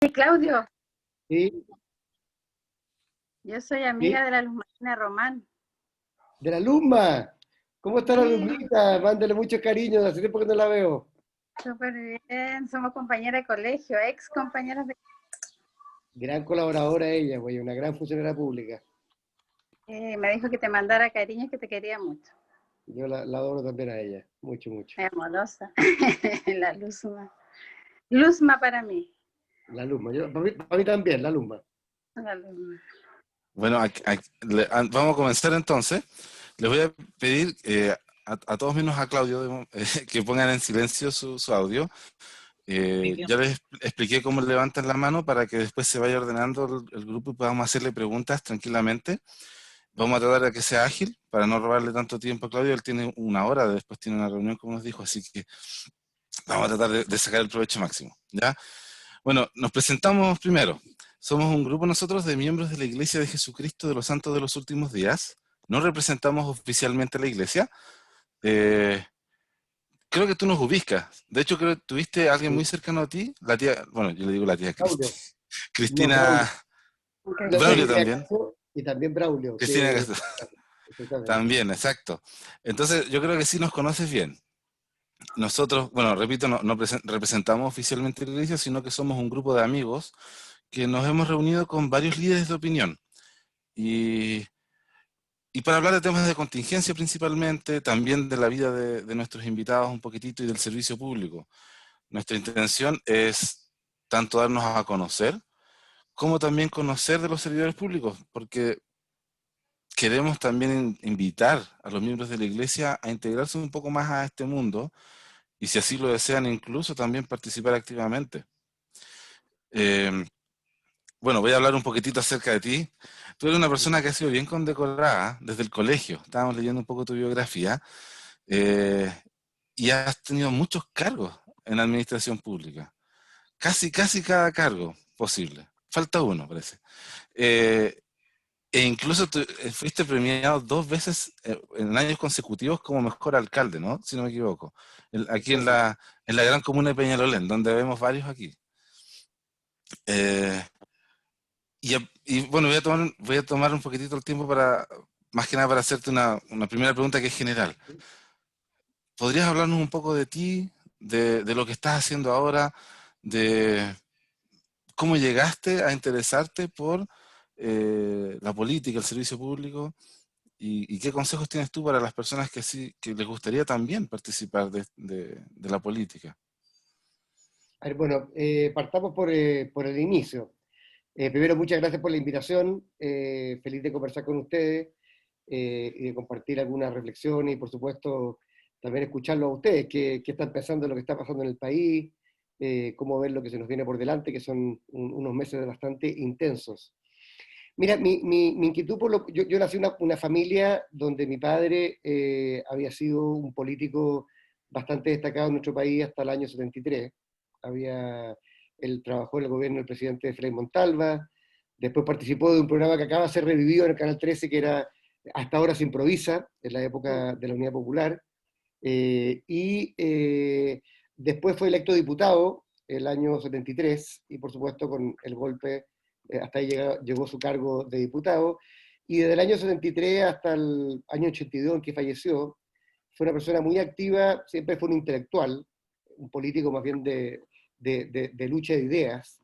Sí, Claudio, Sí, yo soy sí. amiga de la Luz Marina Román. De la Luma. ¿Cómo está la Sí, Lumita? Mándale mucho cariño, hace tiempo que no la veo. súper bien, somos compañeras de colegio, ex compañeras de... Gran colaboradora ella, güey, una gran funcionaria pública. Me dijo que te mandara cariños, que te quería mucho. Yo la adoro también a ella, mucho, mucho. Es amorosa, la Luzma. Luzma para mí, La Luma, para mí también, la Luma. la Luzma. Bueno, vamos a comenzar entonces. Les voy a pedir a todos menos a Claudio que pongan en silencio su audio. Ya les expliqué cómo levantan la mano para que después se vaya ordenando el grupo y podamos hacerle preguntas tranquilamente. Vamos a tratar de que sea ágil para no robarle tanto tiempo a Claudio. Él tiene una hora, después tiene una reunión, como nos dijo, así que vamos a tratar de sacar el provecho máximo, ¿ya? Bueno, nos presentamos primero. Somos un grupo nosotros de miembros de la Iglesia de Jesucristo de los Santos de los Últimos Días. No representamos oficialmente a la Iglesia. Eh, Creo que tú nos ubicas. De hecho, creo que tuviste a alguien muy Sí. cercano a ti, la tía, bueno, yo le digo la tía Braulio, no, Cristina Braulio. La Braulio Cristina también. Castro y también Braulio, Cristina que Castro exactamente. también, exacto. Entonces, yo creo que sí nos conoces bien. Nosotros, bueno, repito, no representamos oficialmente a la Iglesia, sino que somos un grupo de amigos que nos hemos reunido con varios líderes de opinión. Y, y para hablar de temas de contingencia principalmente, también de la vida de nuestros invitados un poquitito y del servicio público. Nuestra intención es tanto darnos a conocer, como también conocer de los servidores públicos, porque queremos también invitar a los miembros de la Iglesia a integrarse un poco más a este mundo y si así lo desean incluso también participar activamente. Eh, Bueno, voy a hablar un poquitito acerca de ti. Tú eres una persona que ha sido bien condecorada desde el colegio. Estábamos leyendo un poco tu biografía eh, y has tenido muchos cargos en la administración pública. Casi cada cargo posible. Falta uno, parece. Eh, E incluso tú, fuiste premiado dos veces en años consecutivos como mejor alcalde, ¿no? Si no me equivoco. Aquí en Exacto. en la gran comuna de Peñalolén, donde vemos varios aquí. Eh, y bueno, voy a tomar un poquitito el tiempo para, más que nada para hacerte una primera pregunta que es general. ¿Podrías hablarnos un poco de ti, de lo que estás haciendo ahora, de cómo llegaste a interesarte por la política, el servicio público? Y qué consejos tienes tú para las personas que sí, que les gustaría también participar de la política? A ver, bueno, partamos por el inicio. Primero, muchas gracias por la invitación. Feliz de conversar con ustedes y de compartir algunas reflexiones y, por supuesto, también escucharlo a ustedes, qué están pensando de lo que está pasando en el país, cómo ven lo que se nos viene por delante, que son unos meses bastante intensos. Mira, mi inquietud yo nací en una familia donde mi padre había sido un político bastante destacado en nuestro país hasta el año 73. Él trabajó en el gobierno del presidente Frei Montalva, después participó de un programa que acaba de ser revivido en el Canal 13, que era Hasta ahora se improvisa, en la época de la Unidad Popular, y después fue electo diputado el año 73, y por supuesto con el golpe, hasta ahí llegó su cargo de diputado, y desde el año 73 hasta el año 82 en que falleció, fue una persona muy activa, siempre fue un intelectual, un político más bien de lucha de ideas.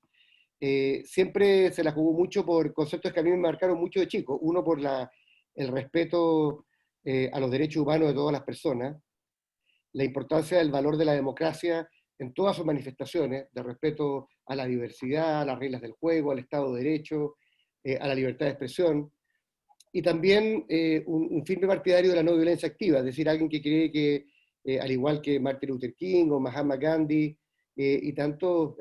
Siempre se la jugó mucho por conceptos que a mí me marcaron mucho de chico. Uno, por el respeto a los derechos humanos de todas las personas, la importancia del valor de la democracia en todas sus manifestaciones, de respeto a la diversidad, a las reglas del juego, al Estado de Derecho, a la libertad de expresión, y también un firme partidario de la no violencia activa, es decir, alguien que cree que, al igual que Martin Luther King o Mahatma Gandhi y tantos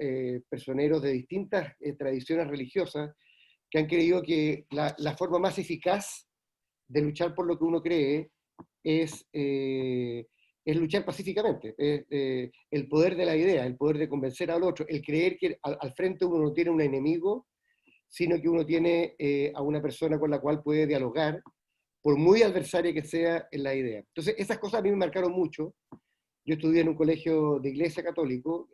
personeros de distintas tradiciones religiosas, que han creído que la forma más eficaz de luchar por lo que uno cree es, eh, es luchar pacíficamente, el poder de la idea, el poder de convencer al otro, el creer que al frente uno no tiene un enemigo, sino que uno tiene a una persona con la cual puede dialogar, por muy adversaria que sea en la idea. Entonces, esas cosas a mí me marcaron mucho. Yo estudié en un colegio de iglesia católico,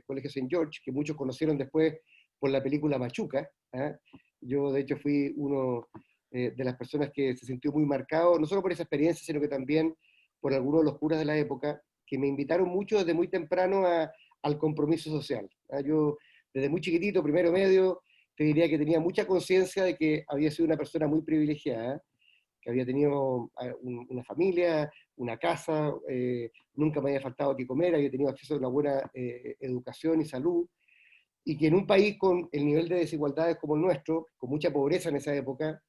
Colegio Saint George, que muchos conocieron después por la película Machuca. ¿Ah? Yo, de hecho, fui uno de las personas que se sintió muy marcado, no solo por esa experiencia, sino que también por algunos de los curas de la época, que me invitaron mucho desde muy temprano al compromiso social. ¿Ah? Yo, desde muy chiquitito, primero medio, te diría que tenía mucha conciencia de que había sido una persona muy privilegiada, que había tenido una familia, una casa, nunca me había faltado que comer, había tenido acceso a una buena educación y salud, y que en un país con el nivel de desigualdades como el nuestro, con mucha pobreza en esa época,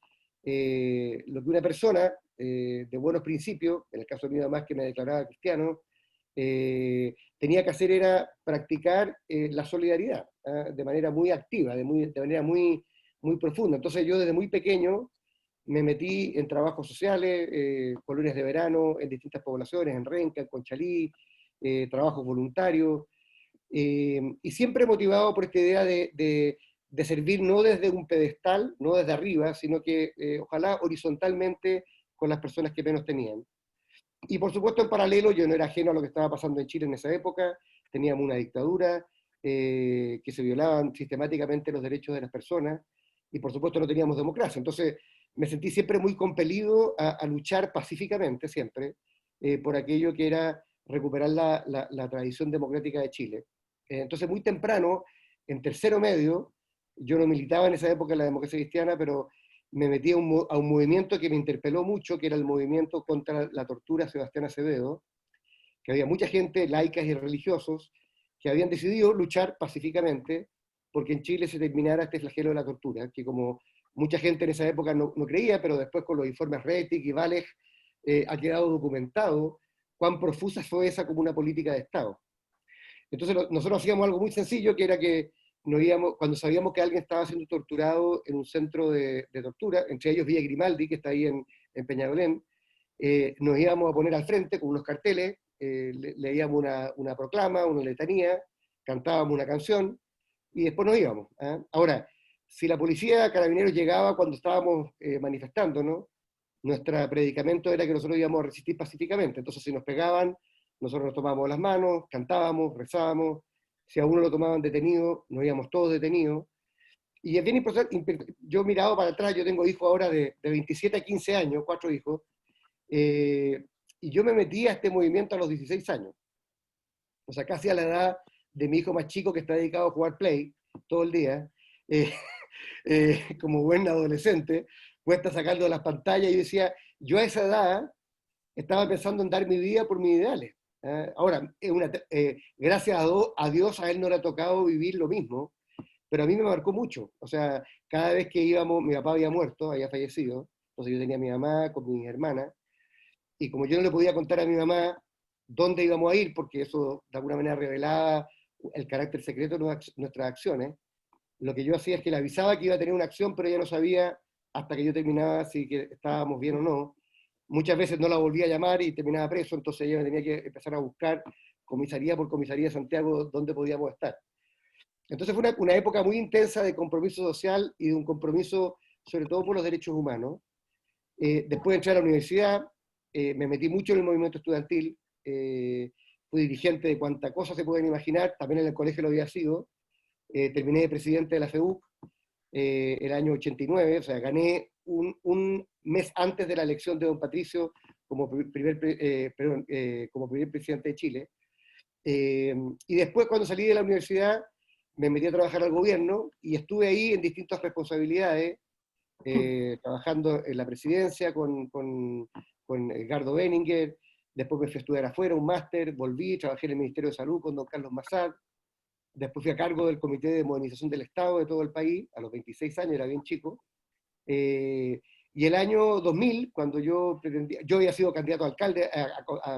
lo que una persona de buenos principios, en el caso mío además que me declaraba cristiano, tenía que hacer era practicar la solidaridad de manera muy activa, de manera muy, muy profunda. Entonces yo desde muy pequeño me metí en trabajos sociales, colonias de verano en distintas poblaciones, en Renca, en Conchalí, trabajos voluntarios, y siempre motivado por esta idea de servir no desde un pedestal, no desde arriba, sino que ojalá horizontalmente con las personas que menos tenían. Y por supuesto en paralelo yo no era ajeno a lo que estaba pasando en Chile en esa época, teníamos una dictadura, que se violaban sistemáticamente los derechos de las personas, y por supuesto no teníamos democracia. Entonces me sentí siempre muy compelido a luchar pacíficamente, siempre, por aquello que era recuperar la tradición democrática de Chile. Entonces muy temprano, en tercero medio, yo no militaba en esa época en la democracia cristiana, pero me metí a un movimiento que me interpeló mucho, que era el movimiento contra la tortura de Sebastián Acevedo, que había mucha gente, laicas y religiosos, que habían decidido luchar pacíficamente porque en Chile se terminara este flagelo de la tortura, que como mucha gente en esa época no creía, pero después con los informes Rettig y Valech ha quedado documentado cuán profusa fue esa como una política de Estado. Entonces nosotros hacíamos algo muy sencillo, que era que nos íbamos, cuando sabíamos que alguien estaba siendo torturado en un centro de tortura, entre ellos Villa Grimaldi, que está ahí en Peñalolén, nos íbamos a poner al frente con unos carteles, leíamos una proclama, una letanía, cantábamos una canción y después nos íbamos. ¿Ah? Ahora, si la policía, carabineros llegaba cuando estábamos manifestándonos, nuestro predicamento era que nosotros íbamos a resistir pacíficamente. Entonces, si nos pegaban, nosotros nos tomábamos las manos, cantábamos, rezábamos. Si a uno lo tomaban detenido, nos íbamos todos detenidos. Y es bien importante, yo he mirado para atrás, yo tengo hijos ahora de 27 a 15 años, 4 hijos, y yo me metí a este movimiento a los 16 años. O sea, casi a la edad de mi hijo más chico que está dedicado a jugar Play todo el día, como buen adolescente, cuesta sacando de las pantallas, y yo decía, yo a esa edad estaba pensando en dar mi vida por mis ideales. Ahora, gracias a Dios a él no le ha tocado vivir lo mismo, pero a mí me marcó mucho. O sea, cada vez que íbamos, mi papá había muerto, había fallecido, entonces yo tenía a mi mamá con mis hermanas, y como yo no le podía contar a mi mamá dónde íbamos a ir, porque eso de alguna manera revelaba el carácter secreto de nuestras acciones, lo que yo hacía es que le avisaba que iba a tener una acción, pero ella no sabía hasta que yo terminaba si que estábamos bien o no. Muchas veces no la volvía a llamar y terminaba preso, entonces ella me tenía que empezar a buscar comisaría por comisaría de Santiago dónde podíamos estar. Entonces fue una época muy intensa de compromiso social y de un compromiso sobre todo por los derechos humanos. Después de entrar a la universidad, me metí mucho en el movimiento estudiantil, fui dirigente de cuanta cosa se pueden imaginar, también en el colegio lo había sido, terminé de presidente de la FEUC el año 89, o sea, gané un mes antes de la elección de don Patricio como como primer presidente de Chile. Y después, cuando salí de la universidad, me metí a trabajar al gobierno y estuve ahí en distintas responsabilidades, trabajando en la presidencia con Edgardo Benninger, después me fui a estudiar afuera, un máster, volví, trabajé en el Ministerio de Salud con don Carlos Massad, después fui a cargo del Comité de Modernización del Estado de todo el país, a los 26 años, era bien chico, y el año 2000, cuando yo había sido candidato a alcalde,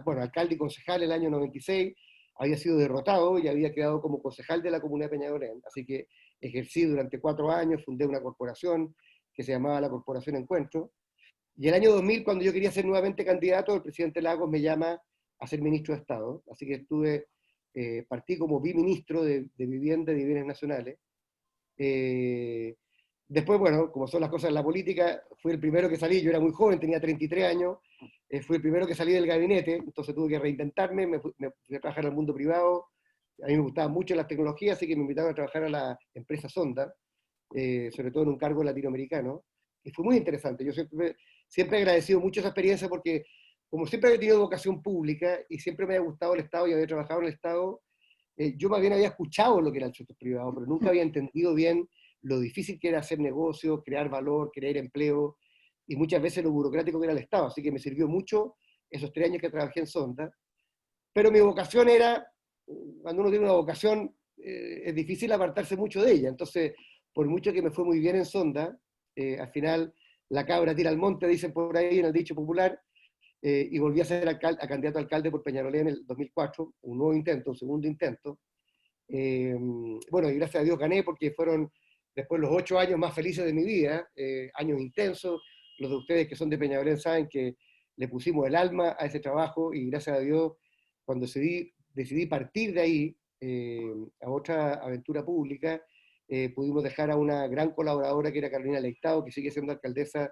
bueno, alcalde y concejal el año 96, había sido derrotado y había quedado como concejal de la Comunidad de Peñalolén, así que ejercí durante 4 años, fundé una corporación que se llamaba la Corporación Encuentro, y el año 2000, cuando yo quería ser nuevamente candidato, el presidente Lagos me llama a ser ministro de Estado, así que partí como biministro de Vivienda y de Bienes Nacionales. Después, bueno, como son las cosas en la política, fui el primero que salí, yo era muy joven, tenía 33 años, fui el primero que salí del gabinete, entonces tuve que reinventarme, me fui a trabajar al mundo privado, a mí me gustaban mucho las tecnologías, así que me invitaron a trabajar a la empresa Sonda, sobre todo en un cargo latinoamericano, y fue muy interesante. Yo siempre he agradecido mucho esa experiencia porque, como siempre he tenido vocación pública y siempre me ha gustado el Estado y había trabajado en el Estado, yo más bien había escuchado lo que era el sector privado, pero nunca había entendido bien lo difícil que era hacer negocio, crear valor, crear empleo, y muchas veces lo burocrático que era el Estado. Así que me sirvió mucho esos 3 años que trabajé en Sonda. Pero mi vocación era, cuando uno tiene una vocación, es difícil apartarse mucho de ella. Entonces, por mucho que me fue muy bien en Sonda, al final la cabra tira al monte, dicen por ahí en el dicho popular, y volví a ser candidato a alcalde por Peñalolén en el 2004, un nuevo intento, un segundo intento. Bueno, y gracias a Dios gané porque fueron después los 8 años más felices de mi vida, años intensos. Los de ustedes que son de Peñalolén saben que le pusimos el alma a ese trabajo y gracias a Dios, cuando decidí partir de ahí a otra aventura pública, pudimos dejar a una gran colaboradora que era Carolina Leitao, que sigue siendo alcaldesa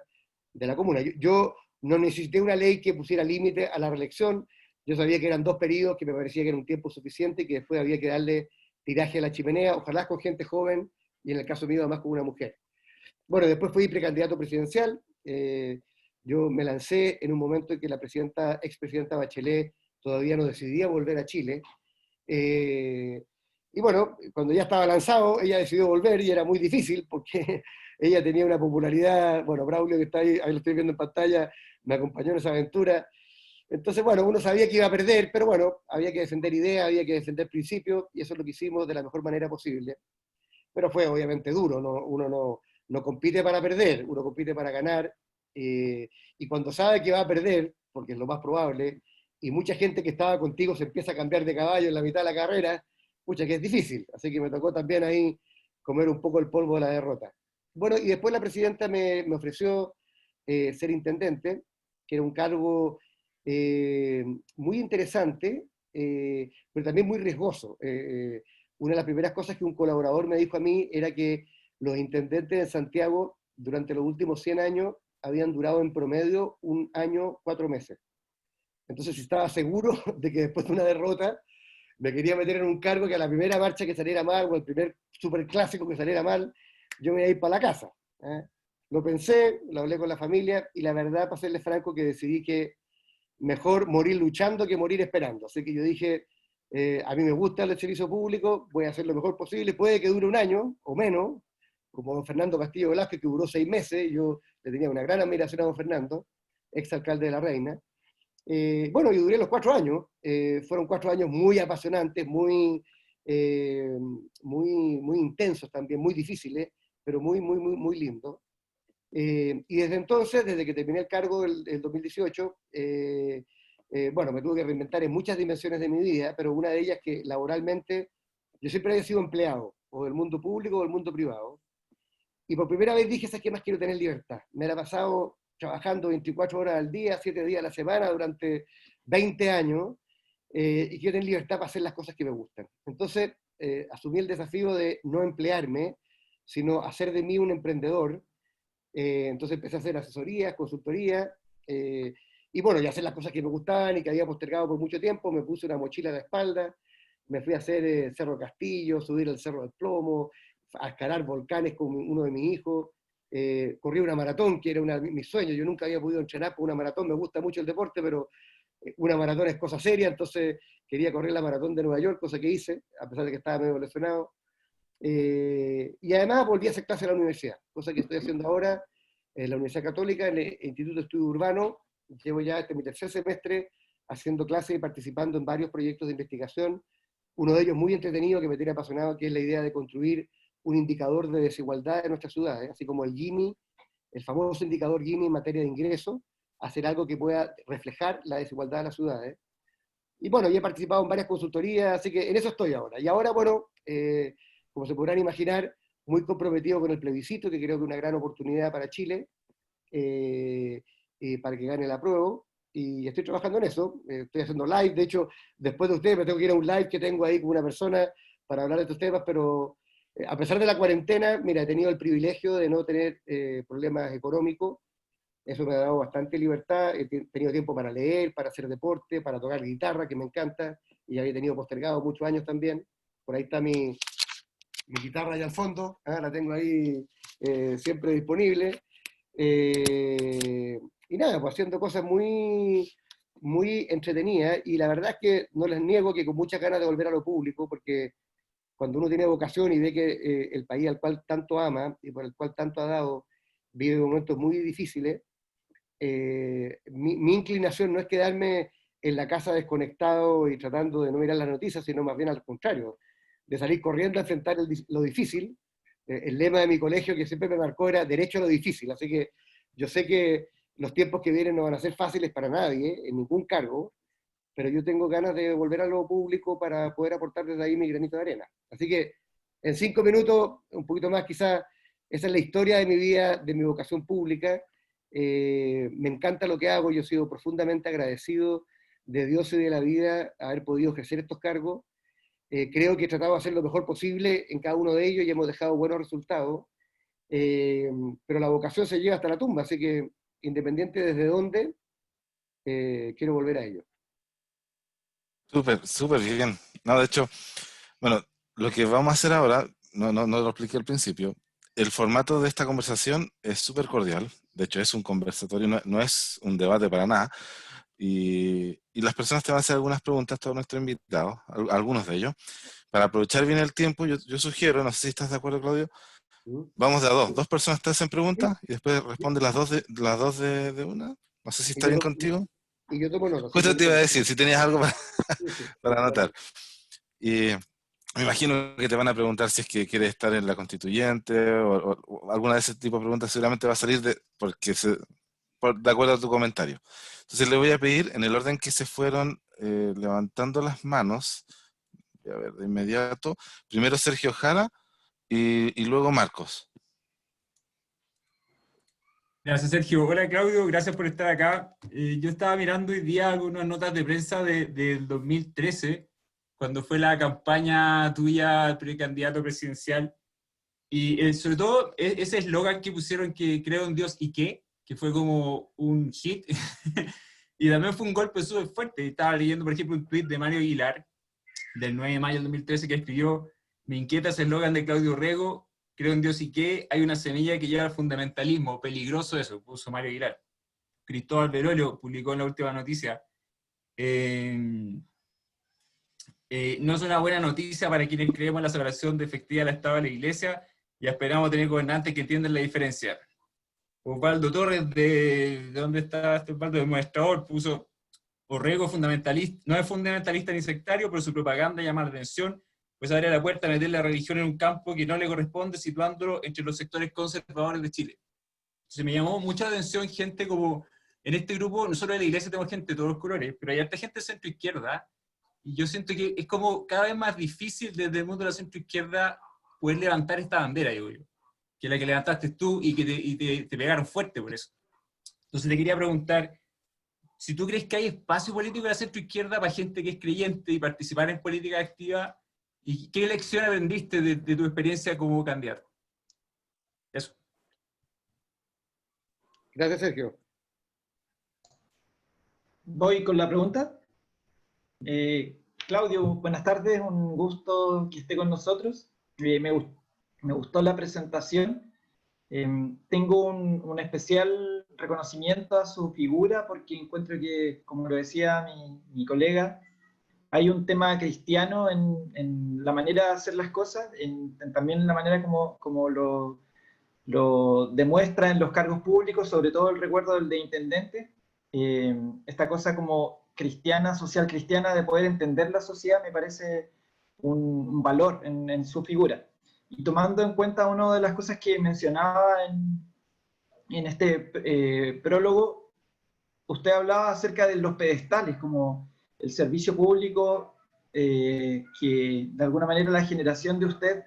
de la comuna. Yo no necesité una ley que pusiera límite a la reelección. Yo sabía que eran 2 periodos, que me parecía que era un tiempo suficiente y que después había que darle tiraje a la chimenea, ojalá con gente joven y en el caso mío además con una mujer. Bueno, después fui precandidato presidencial. Yo me lancé en un momento en que la expresidenta Bachelet todavía no decidía volver a Chile. Y bueno, cuando ya estaba lanzado, ella decidió volver y era muy difícil porque ella tenía una popularidad, bueno, Braulio que está ahí lo estoy viendo en pantalla, me acompañó en esa aventura. Entonces, bueno, uno sabía que iba a perder, pero bueno, había que defender ideas, había que defender principios, y eso es lo que hicimos de la mejor manera posible. Pero fue obviamente duro, uno no compite para perder, uno compite para ganar, y cuando sabe que va a perder, porque es lo más probable, y mucha gente que estaba contigo se empieza a cambiar de caballo en la mitad de la carrera, pucha que es difícil, así que me tocó también ahí comer un poco el polvo de la derrota. Bueno, y después la presidenta me ofreció ser intendente, que era un cargo muy interesante, pero también muy riesgoso. Una de las primeras cosas que un colaborador me dijo a mí era que los intendentes de Santiago durante los últimos 100 años habían durado en promedio 1 año, 4 meses. Entonces, si estaba seguro de que después de una derrota me quería meter en un cargo que a la primera marcha que saliera mal o el primer superclásico que saliera mal, yo me iba a ir para la casa. Lo pensé, lo hablé con la familia y la verdad, para serles franco, que decidí que mejor morir luchando que morir esperando. Así que yo dije, a mí me gusta el servicio público, voy a hacer lo mejor posible, puede que dure 1 año o menos, como don Fernando Castillo Velázquez, que duró 6 meses, yo le tenía una gran admiración a don Fernando, exalcalde de La Reina. Bueno, y duré los 4 años, fueron 4 años muy apasionantes, muy intensos también, muy difíciles, pero muy lindos. Y desde entonces, desde que terminé el cargo el 2018, bueno, me tuve que reinventar en muchas dimensiones de mi vida, pero una de ellas que laboralmente, yo siempre había sido empleado, o del mundo público o del mundo privado, y por primera vez dije, ¿sabes qué más quiero tener libertad? Me la he pasado trabajando 24 horas al día, 7 días a la semana durante 20 años, y quiero tener libertad para hacer las cosas que me gustan. Entonces, asumí el desafío de no emplearme, sino hacer de mí un emprendedor. Entonces empecé a hacer asesorías, consultoría, y bueno, y hacer las cosas que me gustaban y que había postergado por mucho tiempo. Me puse una mochila a la espalda, me fui a hacer Cerro Castillo, subir el Cerro del Plomo, a escalar volcanes con uno de mis hijos, corrí una maratón, que era mi sueño. Yo nunca había podido entrenar por una maratón, me gusta mucho el deporte, pero una maratón es cosa seria, entonces quería correr la maratón de Nueva York, cosa que hice, a pesar de que estaba medio lesionado. Y además volví a hacer clase en la universidad, cosa que estoy haciendo ahora en la Universidad Católica, en el Instituto de Estudio Urbano. Llevo ya mi 3er semestre haciendo clase y participando en varios proyectos de investigación, uno de ellos muy entretenido que me tiene apasionado, que es la idea de construir un indicador de desigualdad en nuestras ciudades, así como el Gini, el famoso indicador Gini en materia de ingresos, hacer algo que pueda reflejar la desigualdad de las ciudades. Y bueno, ya he participado en varias consultorías, así que en eso estoy ahora. Y ahora, bueno, como se podrán imaginar, muy comprometido con el plebiscito, que creo que es una gran oportunidad para Chile, para que gane el apruebo, y estoy trabajando en eso. Estoy haciendo live, de hecho, después de ustedes me tengo que ir a un live que tengo ahí con una persona para hablar de estos temas, pero a pesar de la cuarentena, mira, he tenido el privilegio de no tener problemas económicos. Eso me ha dado bastante libertad, he tenido tiempo para leer, para hacer deporte, para tocar guitarra, que me encanta, y había tenido postergado muchos años también. por ahí está mi guitarra allá al fondo, la tengo ahí siempre disponible. Y nada, pues haciendo cosas muy, muy entretenidas, y la verdad es que no les niego que con muchas ganas de volver a lo público, porque cuando uno tiene vocación y ve que el país al cual tanto ama y por el cual tanto ha dado vive momentos muy difíciles, mi inclinación no es quedarme en la casa desconectado y tratando de no mirar las noticias, sino más bien al contrario, de salir corriendo a enfrentar lo difícil. El lema de mi colegio que siempre me marcó era derecho a lo difícil, así que yo sé que los tiempos que vienen no van a ser fáciles para nadie, en ningún cargo, pero yo tengo ganas de volver a lo público para poder aportar desde ahí mi granito de arena. Así que en 5 minutos, un poquito más quizás, esa es la historia de mi vida, de mi vocación pública. Me encanta lo que hago, yo he sido profundamente agradecido de Dios y de la vida haber podido ejercer estos cargos. Creo que he tratado de hacer lo mejor posible en cada uno de ellos y hemos dejado buenos resultados, pero la vocación se lleva hasta la tumba, así que independiente desde dónde, quiero volver a ello. Súper, súper bien. No, de hecho, bueno, lo que vamos a hacer ahora, no lo expliqué al principio, el formato de esta conversación es súper cordial, de hecho es un conversatorio, no es un debate para nada, y las personas te van a hacer algunas preguntas a todos nuestros invitados, algunos de ellos. Para aprovechar bien el tiempo, yo sugiero, no sé si estás de acuerdo, Claudio, ¿Mm? vamos de a dos. Dos personas te hacen ¿Sí? preguntas y después responden las dos de una. No sé si Y está bien contigo. yo tomo nota, sí, Justo te iba a decir, si tenías algo para, sí, sí, para anotar. Y me imagino que te van a preguntar si es que quieres estar en la constituyente o alguna de ese tipo de preguntas seguramente va a salir de acuerdo a tu comentario. Entonces le voy a pedir, en el orden que se fueron levantando las manos, a ver, de inmediato, primero Sergio Jara y luego Marcos. Gracias, Sergio. Hola, Claudio. Gracias por estar acá. Yo estaba mirando hoy día algunas notas de prensa del 2013, cuando fue la campaña tuya al precandidato presidencial. Y sobre todo ese eslogan que pusieron, que creo en Dios y que fue como un hit. Y también fue un golpe súper fuerte. Estaba leyendo, por ejemplo, un tweet de Mario Aguilar, del 9 de mayo del 2013, que escribió: me inquieta ese eslogan de Claudio Rego, creo en Dios y que hay una semilla que lleva al fundamentalismo, peligroso eso, puso Mario Aguilar. Cristóbal Berolio publicó en la última noticia: no es una buena noticia para quienes creemos en la separación de efectiva del Estado de la Iglesia y esperamos tener gobernantes que entiendan la diferencia. Osvaldo Torres, ¿de dónde está este Osvaldo? De Muestrador, puso: Orrego fundamentalista, no es fundamentalista ni sectario, pero su propaganda llama la atención, pues abre la puerta a meter la religión en un campo que no le corresponde, situándolo entre los sectores conservadores de Chile. Entonces me llamó mucha atención gente como, en este grupo, nosotros en la iglesia tenemos gente de todos los colores, pero hay harta gente de centro izquierda, y yo siento que es como cada vez más difícil desde el mundo de la centro izquierda poder levantar esta bandera, digo yo, que la que levantaste tú y que te pegaron fuerte por eso. Entonces te quería preguntar, si tú crees que hay espacio político en la centro-izquierda para gente que es creyente y participar en política activa, ¿y qué lección aprendiste de tu experiencia como candidato? Eso. Gracias, Sergio. Voy con la pregunta. Claudio, buenas tardes, un gusto que esté con nosotros. Me gustó la presentación. Tengo un especial reconocimiento a su figura porque encuentro que, como lo decía mi colega, hay un tema cristiano en la manera de hacer las cosas, también en la manera como lo demuestra en los cargos públicos, sobre todo el recuerdo del de intendente. Esta cosa como cristiana, social cristiana, de poder entender la sociedad, me parece un valor en su figura. Y tomando en cuenta una de las cosas que mencionaba en este prólogo, usted hablaba acerca de los pedestales, como el servicio público, que de alguna manera la generación de usted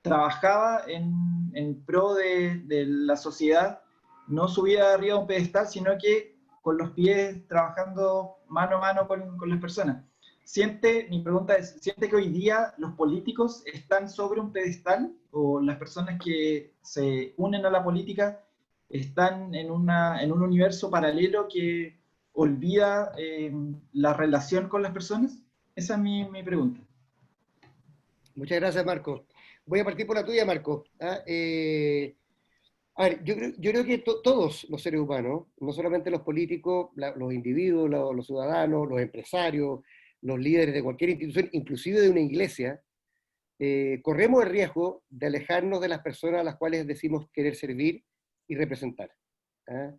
trabajaba en pro de la sociedad, no subía arriba a un pedestal, sino que con los pies trabajando mano a mano con las personas. Mi pregunta es, ¿siente que hoy día los políticos están sobre un pedestal o las personas que se unen a la política están en un universo paralelo que olvida la relación con las personas? Esa es mi pregunta. Muchas gracias, Marco. Voy a partir por la tuya, Marco. A ver, yo creo que todos los seres humanos, no solamente los políticos, los individuos, los ciudadanos, los empresarios, los líderes de cualquier institución, inclusive de una iglesia, corremos el riesgo de alejarnos de las personas a las cuales decimos querer servir y representar. ¿Ah?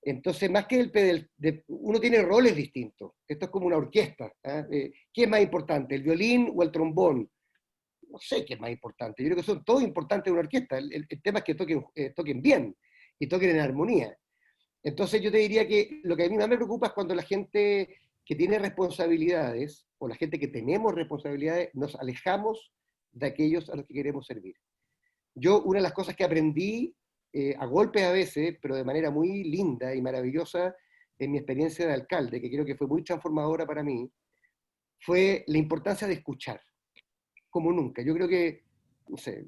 Entonces, más que uno tiene roles distintos. Esto es como una orquesta. ¿Ah? ¿Qué es más importante, el violín o el trombón? No sé qué es más importante. Yo creo que son todos importantes en una orquesta. El tema es que toquen bien y toquen en armonía. Entonces yo te diría que lo que a mí más me preocupa es cuando la gente que tiene responsabilidades, o la gente que tenemos responsabilidades, nos alejamos de aquellos a los que queremos servir. Yo, una de las cosas que aprendí, a golpes a veces, pero de manera muy linda y maravillosa, en mi experiencia de alcalde, que creo que fue muy transformadora para mí, fue la importancia de escuchar, como nunca. Yo creo que, no sé,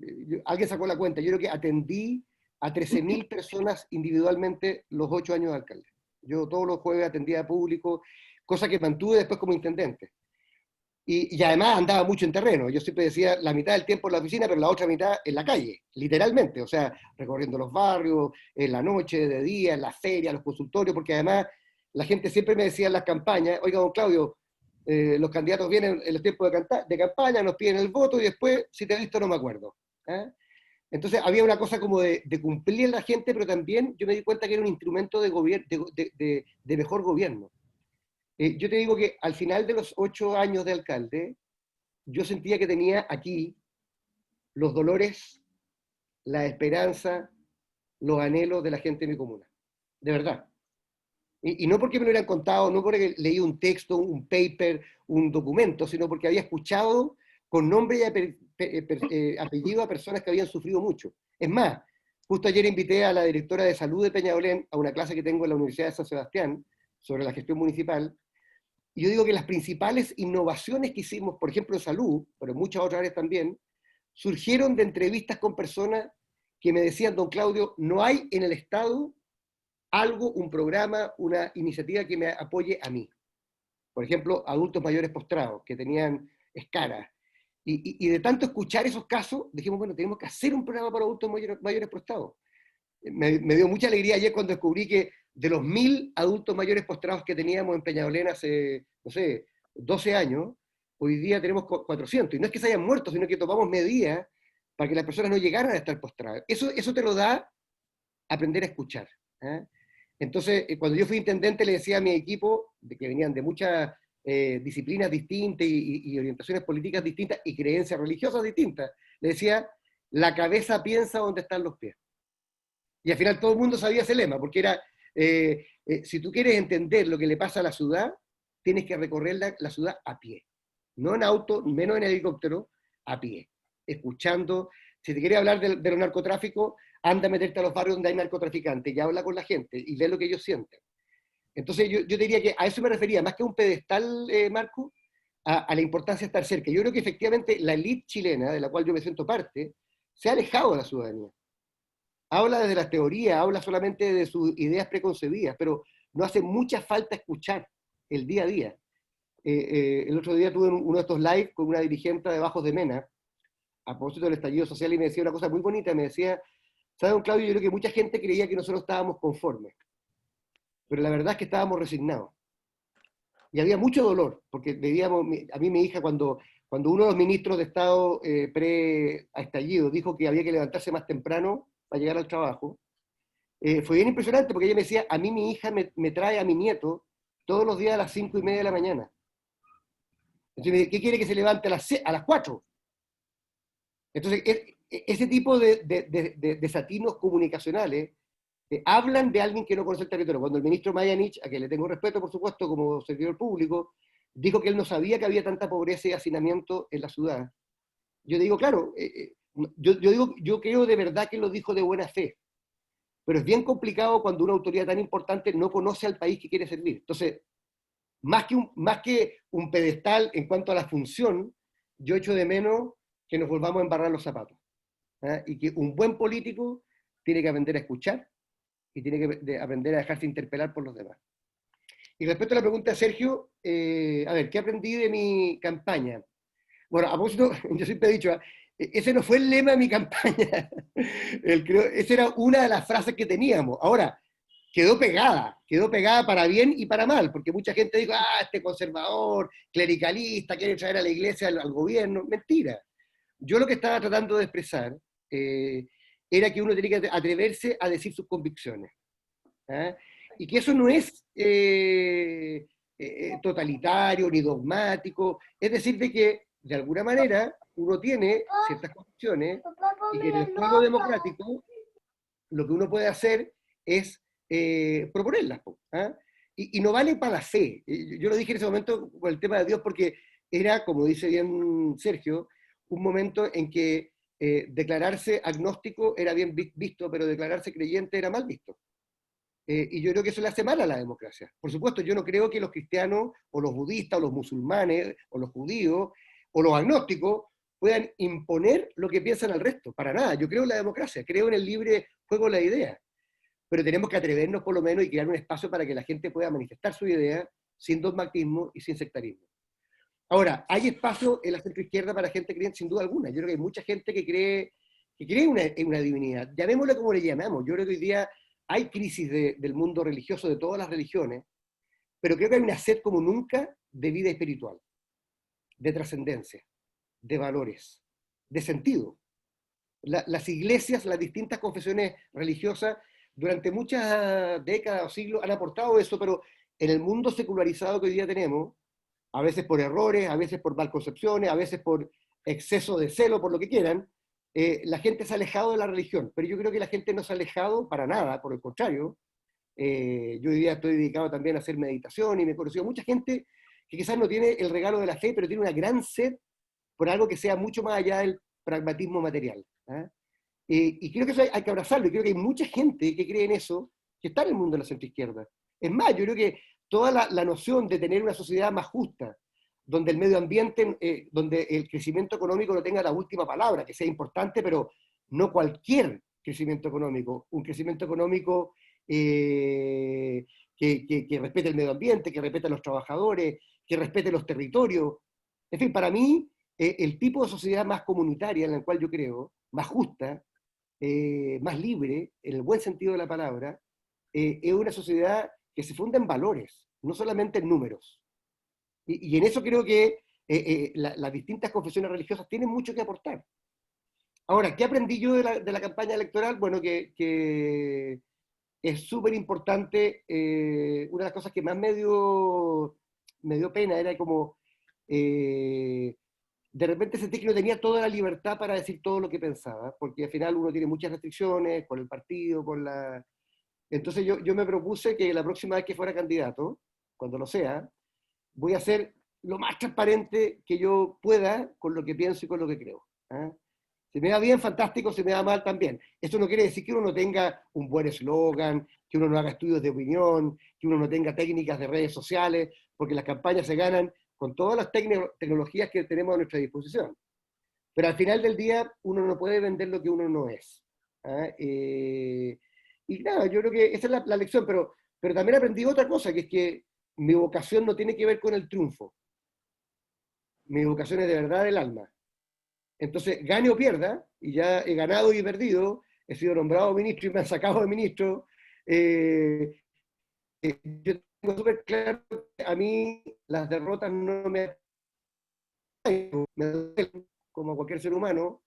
alguien sacó la cuenta, yo creo que atendí a 13.000 personas individualmente los 8 años de alcalde. Yo todos los jueves atendía a público, cosa que mantuve después como intendente. Y además andaba mucho en terreno. Yo siempre decía la mitad del tiempo en la oficina, pero la otra mitad en la calle, literalmente. O sea, recorriendo los barrios, en la noche, de día, en la feria, los consultorios, porque además la gente siempre me decía en las campañas, oiga, don Claudio, los candidatos vienen en los tiempos de campaña, nos piden el voto y después, si te he visto, no me acuerdo. ¿Eh? Entonces había una cosa como de cumplir a la gente, pero también yo me di cuenta que era un instrumento de mejor gobierno. Yo te digo que al final de los 8 años de alcalde, yo sentía que tenía aquí los dolores, la esperanza, los anhelos de la gente de mi comuna. De verdad. Y no porque me lo hubieran contado, no porque leí un texto, un paper, un documento, sino porque había escuchado con nombre y apellido a personas que habían sufrido mucho. Es más, justo ayer invité a la directora de salud de Peñalolén a una clase que tengo en la Universidad de San Sebastián sobre la gestión municipal, y yo digo que las principales innovaciones que hicimos, por ejemplo en salud, pero en muchas otras áreas también, surgieron de entrevistas con personas que me decían, don Claudio, no hay en el Estado algo, un programa, una iniciativa que me apoye a mí. Por ejemplo, adultos mayores postrados, que tenían escaras. Y de tanto escuchar esos casos, dijimos, bueno, tenemos que hacer un programa para adultos mayores postrados. Me dio mucha alegría ayer cuando descubrí que de los 1.000 adultos mayores postrados que teníamos en Peñalolén hace, no sé, 12 años, hoy día tenemos 400. Y no es que se hayan muerto, sino que tomamos medidas para que las personas no llegaran a estar postradas. Eso te lo da aprender a escuchar. ¿Eh? Entonces, cuando yo fui intendente, le decía a mi equipo, que venían de muchas disciplinas distintas y orientaciones políticas distintas y creencias religiosas distintas, le decía, la cabeza piensa donde están los pies. Y al final todo el mundo sabía ese lema, porque era, si tú quieres entender lo que le pasa a la ciudad, tienes que recorrer la ciudad a pie. No en auto, menos en helicóptero, a pie. Escuchando. Si te quieres hablar de los narcotráficos, anda a meterte a los barrios donde hay narcotraficantes y habla con la gente y ve lo que ellos sienten. Entonces yo diría que a eso me refería, más que a un pedestal, Marco, a la importancia de estar cerca. Yo creo que efectivamente la élite chilena, de la cual yo me siento parte, se ha alejado de la ciudadanía. Habla desde las teorías, habla solamente de sus ideas preconcebidas, pero no hace mucha falta escuchar el día a día. El otro día tuve uno de estos live con una dirigente de Bajos de Mena, a propósito del estallido social, y me decía una cosa muy bonita, me decía, ¿sabe, don Claudio? Yo creo que mucha gente creía que nosotros estábamos conformes, pero la verdad es que estábamos resignados. Y había mucho dolor, porque veíamos, a mí mi hija cuando uno de los ministros de Estado pre-estallido dijo que había que levantarse más temprano para llegar al trabajo, fue bien impresionante, porque ella me decía, a mí mi hija me trae a mi nieto todos los días a las 5:30 de la mañana. Entonces me dice, ¿qué quiere que se levante a las 4? Entonces, ese tipo de desatinos comunicacionales hablan de alguien que no conoce el territorio. Cuando el ministro Mayanich, a quien le tengo respeto, por supuesto, como servidor público, dijo que él no sabía que había tanta pobreza y hacinamiento en la ciudad. Yo digo, claro, yo creo de verdad que lo dijo de buena fe, pero es bien complicado cuando una autoridad tan importante no conoce al país que quiere servir. Entonces, más que un pedestal en cuanto a la función, yo echo de menos que nos volvamos a embarrar los zapatos. ¿Eh? Y que un buen político tiene que aprender a escuchar y tiene que aprender a dejarse interpelar por los demás. Y respecto a la pregunta de Sergio, a ver, ¿qué aprendí de mi campaña? Bueno, a propósito, yo siempre he dicho, ese no fue el lema de mi campaña. Esa era una de las frases que teníamos. Ahora, quedó pegada para bien y para mal, porque mucha gente dijo, este conservador, clericalista, quiere traer a la iglesia al gobierno. Mentira. Yo lo que estaba tratando de expresar era que uno tenía que atreverse a decir sus convicciones. ¿Ah? Y que eso no es totalitario ni dogmático, es decir, de que de alguna manera uno tiene ciertas convicciones y que en el juego democrático lo que uno puede hacer es proponerlas. ¿Ah? Y no vale para la fe. Yo lo dije en ese momento con el tema de Dios porque era, como dice bien Sergio, un momento en que declararse agnóstico era bien visto, pero declararse creyente era mal visto. Y yo creo que eso le hace mal a la democracia. Por supuesto, yo no creo que los cristianos, o los budistas, o los musulmanes, o los judíos, o los agnósticos puedan imponer lo que piensan al resto. Para nada. Yo creo en la democracia, creo en el libre juego de la idea. Pero tenemos que atrevernos por lo menos y crear un espacio para que la gente pueda manifestar su idea sin dogmatismo y sin sectarismo. Ahora, hay espacio en la centroizquierda para gente creyente, sin duda alguna. Yo creo que hay mucha gente que cree en una divinidad. Llamémosla como le llamamos. Yo creo que hoy día hay crisis del mundo religioso, de todas las religiones, pero creo que hay una sed como nunca de vida espiritual, de trascendencia, de valores, de sentido. Las iglesias, las distintas confesiones religiosas, durante muchas décadas o siglos han aportado eso, pero en el mundo secularizado que hoy día tenemos, a veces por errores, a veces por malconcepciones, a veces por exceso de celo, por lo que quieran, la gente se ha alejado de la religión, pero yo creo que la gente no se ha alejado para nada, por el contrario. Yo hoy día estoy dedicado también a hacer meditación y me he conocido mucha gente que quizás no tiene el regalo de la fe, pero tiene una gran sed por algo que sea mucho más allá del pragmatismo material. ¿Ah? Y creo que eso hay que abrazarlo, y creo que hay mucha gente que cree en eso, que está en el mundo de la centroizquierda. Es más, yo creo que toda la noción de tener una sociedad más justa, donde el medio ambiente, donde el crecimiento económico no tenga la última palabra, que sea importante, pero no cualquier crecimiento económico, un crecimiento económico que respete el medio ambiente, que respete a los trabajadores, que respete los territorios. En fin, para mí, el tipo de sociedad más comunitaria en la cual yo creo, más justa, más libre, en el buen sentido de la palabra, es una sociedad que se funda en valores, no solamente en números. Y en eso creo que las distintas confesiones religiosas tienen mucho que aportar. Ahora, ¿qué aprendí yo de la campaña electoral? Bueno, que es súper importante. Una de las cosas que más me dio pena era como de repente sentí que no tenía toda la libertad para decir todo lo que pensaba, porque al final uno tiene muchas restricciones con el partido, con la... Entonces yo me propuse que la próxima vez que fuera candidato, cuando lo sea, voy a ser lo más transparente que yo pueda con lo que pienso y con lo que creo. ¿Ah? Si me va bien, fantástico, si me va mal, también. Esto no quiere decir que uno no tenga un buen eslogan, que uno no haga estudios de opinión, que uno no tenga técnicas de redes sociales, porque las campañas se ganan con todas las tecnologías que tenemos a nuestra disposición. Pero al final del día, uno no puede vender lo que uno no es. ¿Ah? Y nada, yo creo que esa es la lección, pero también aprendí otra cosa, que es que mi vocación no tiene que ver con el triunfo. Mi vocación es de verdad del alma. Entonces, gane o pierda, y ya he ganado y he perdido, he sido nombrado ministro y me han sacado de ministro, yo tengo súper claro que a mí las derrotas no me duelen, como cualquier ser humano,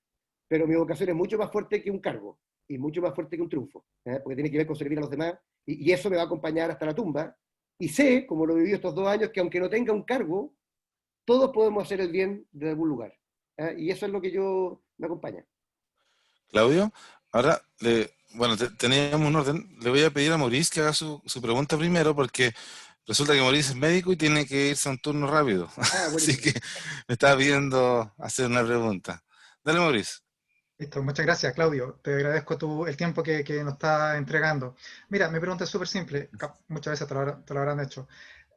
pero mi vocación es mucho más fuerte que un cargo, y mucho más fuerte que un triunfo, porque tiene que ver con servir a los demás, y eso me va a acompañar hasta la tumba, y sé, como lo he vivido estos 2 años, que aunque no tenga un cargo, todos podemos hacer el bien de algún lugar. Y eso es lo que yo me acompaña. Claudio, ahora, bueno, teníamos un orden. Le voy a pedir a Maurice que haga su pregunta primero, porque resulta que Maurice es médico y tiene que irse a un turno rápido. Así que me estaba pidiendo hacer una pregunta. Dale, Maurice. Listo, muchas gracias, Claudio. Te agradezco el tiempo que nos está entregando. Mira, mi pregunta es súper simple. Muchas veces te lo habrán hecho.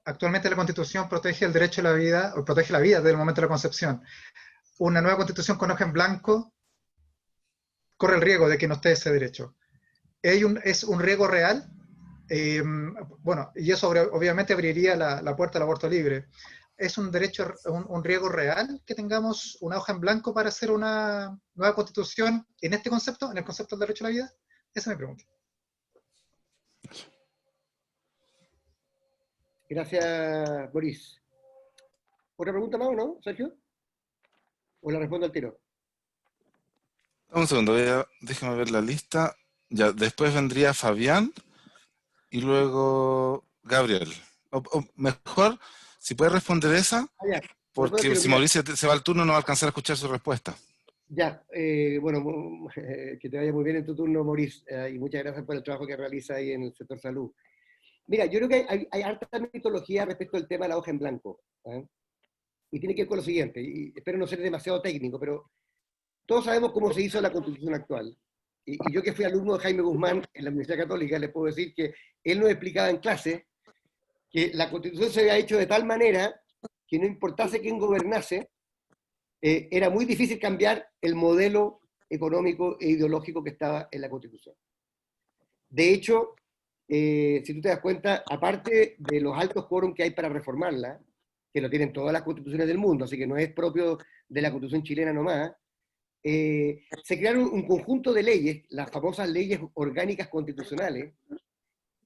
Actualmente la Constitución protege el derecho a la vida, o protege la vida desde el momento de la concepción. Una nueva Constitución con hoja en blanco corre el riesgo de que no esté ese derecho. ¿Es un riesgo real? Bueno, y eso obviamente abriría la puerta al aborto libre. ¿Es un derecho, un riesgo real que tengamos una hoja en blanco para hacer una nueva constitución en este concepto, en el concepto del derecho a la vida? Esa es mi pregunta. Gracias, Boris. ¿Otra pregunta más o no, Sergio? ¿O la respondo al tiro? Un segundo, déjame ver la lista. Ya, después vendría Fabián y luego Gabriel. O mejor, si puedes responder esa, Ah, ya. porque Respondo al si tiro, mira. Mauricio se va al turno no va a alcanzar a escuchar su respuesta. Ya, bueno, que te vaya muy bien en tu turno, Maurice, y muchas gracias por el trabajo que realiza ahí en el sector salud. Mira, yo creo que hay harta mitología respecto al tema de la hoja en blanco, ¿eh? Y tiene que ver con lo siguiente, y espero no ser demasiado técnico, pero todos sabemos cómo se hizo la Constitución actual. Y yo que fui alumno de Jaime Guzmán en la Universidad Católica, les puedo decir que él nos explicaba en clase que la Constitución se había hecho de tal manera que no importase quién gobernase, era muy difícil cambiar el modelo económico e ideológico que estaba en la Constitución. De hecho, si tú te das cuenta, aparte de los altos quórum que hay para reformarla, que lo tienen todas las constituciones del mundo, así que no es propio de la Constitución chilena nomás, se crearon un conjunto de leyes, las famosas leyes orgánicas constitucionales,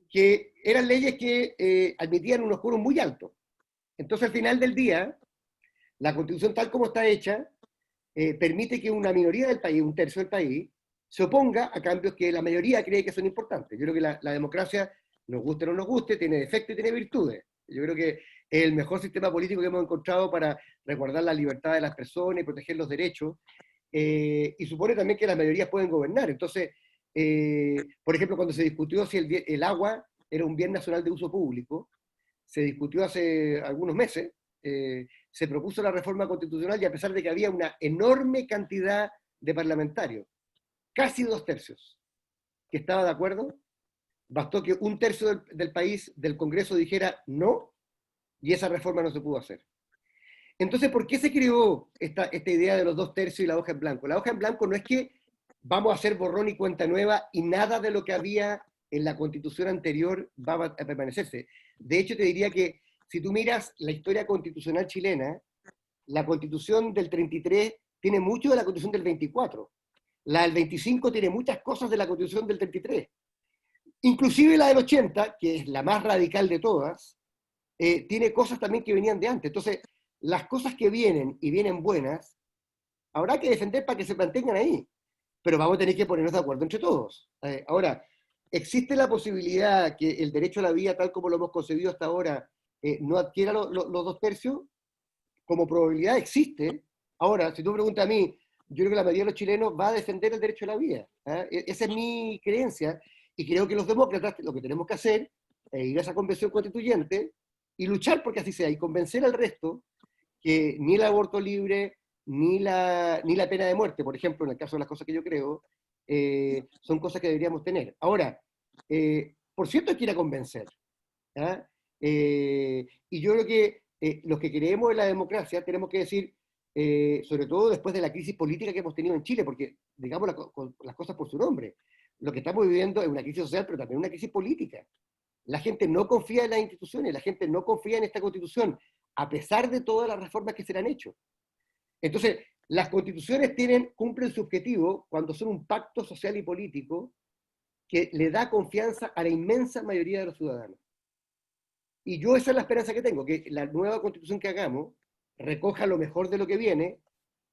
que eran leyes que admitían unos quórum muy altos. Entonces, al final del día, la Constitución tal como está hecha, permite que una minoría del país, un tercio del país, se oponga a cambios que la mayoría cree que son importantes. Yo creo que la democracia, nos guste o no nos guste, tiene defectos y tiene virtudes. Yo creo que es el mejor sistema político que hemos encontrado para resguardar la libertad de las personas y proteger los derechos, y supone también que las mayorías pueden gobernar. Entonces, por ejemplo, cuando se discutió si el agua era un bien nacional de uso público, se discutió hace algunos meses, se propuso la reforma constitucional y a pesar de que había una enorme cantidad de parlamentarios, casi 2/3, que estaba de acuerdo, bastó que 1/3 del país, del Congreso, dijera no, y esa reforma no se pudo hacer. Entonces, ¿por qué se creó esta idea de los 2/3 y la hoja en blanco? La hoja en blanco no es que vamos a hacer borrón y cuenta nueva y nada de lo que había en la Constitución anterior va a permanecerse. De hecho, te diría que si tú miras la historia constitucional chilena, la Constitución del 33 tiene mucho de la Constitución del 24. La del 25 tiene muchas cosas de la Constitución del 33. Inclusive la del 80, que es la más radical de todas, tiene cosas también que venían de antes. Entonces, las cosas que vienen y vienen buenas, habrá que defender para que se mantengan ahí. Pero vamos a tener que ponernos de acuerdo entre todos. Ahora, ¿existe la posibilidad que el derecho a la vida, tal como lo hemos concebido hasta ahora, no adquiera los 2/3? Como probabilidad existe. Ahora, si tú me preguntas a mí, yo creo que la mayoría de los chilenos va a defender el derecho a la vida. Esa es mi creencia, y creo que los demócratas lo que tenemos que hacer es ir a esa convención constituyente y luchar porque así sea, y convencer al resto que ni el aborto libre, ni la pena de muerte, por ejemplo, en el caso de las cosas que yo creo, son cosas que deberíamos tener. Ahora, por cierto, hay que ir a convencer. ¿Ah? Y yo creo que los que creemos en la democracia tenemos que decir, sobre todo después de la crisis política que hemos tenido en Chile, porque digamos las cosas por su nombre, lo que estamos viviendo es una crisis social, pero también una crisis política. La gente no confía en las instituciones, la gente no confía en esta Constitución, a pesar de todas las reformas que se le han hecho. Entonces, las constituciones cumplen su objetivo cuando son un pacto social y político que le da confianza a la inmensa mayoría de los ciudadanos. Y yo esa es la esperanza que tengo, que la nueva constitución que hagamos recoja lo mejor de lo que viene,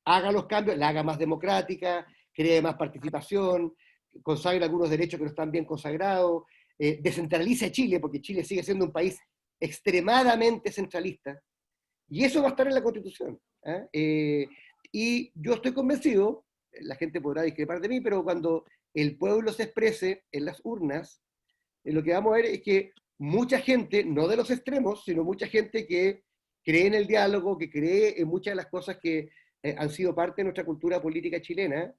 haga los cambios, la haga más democrática, cree más participación, consagre algunos derechos que no están bien consagrados, descentralice Chile, porque Chile sigue siendo un país extremadamente centralista, y eso va a estar en la Constitución. Y yo estoy convencido, la gente podrá discrepar de mí, pero cuando el pueblo se exprese en las urnas, lo que vamos a ver es que mucha gente, no de los extremos, sino mucha gente que cree en el diálogo, que cree en muchas de las cosas que han sido parte de nuestra cultura política chilena,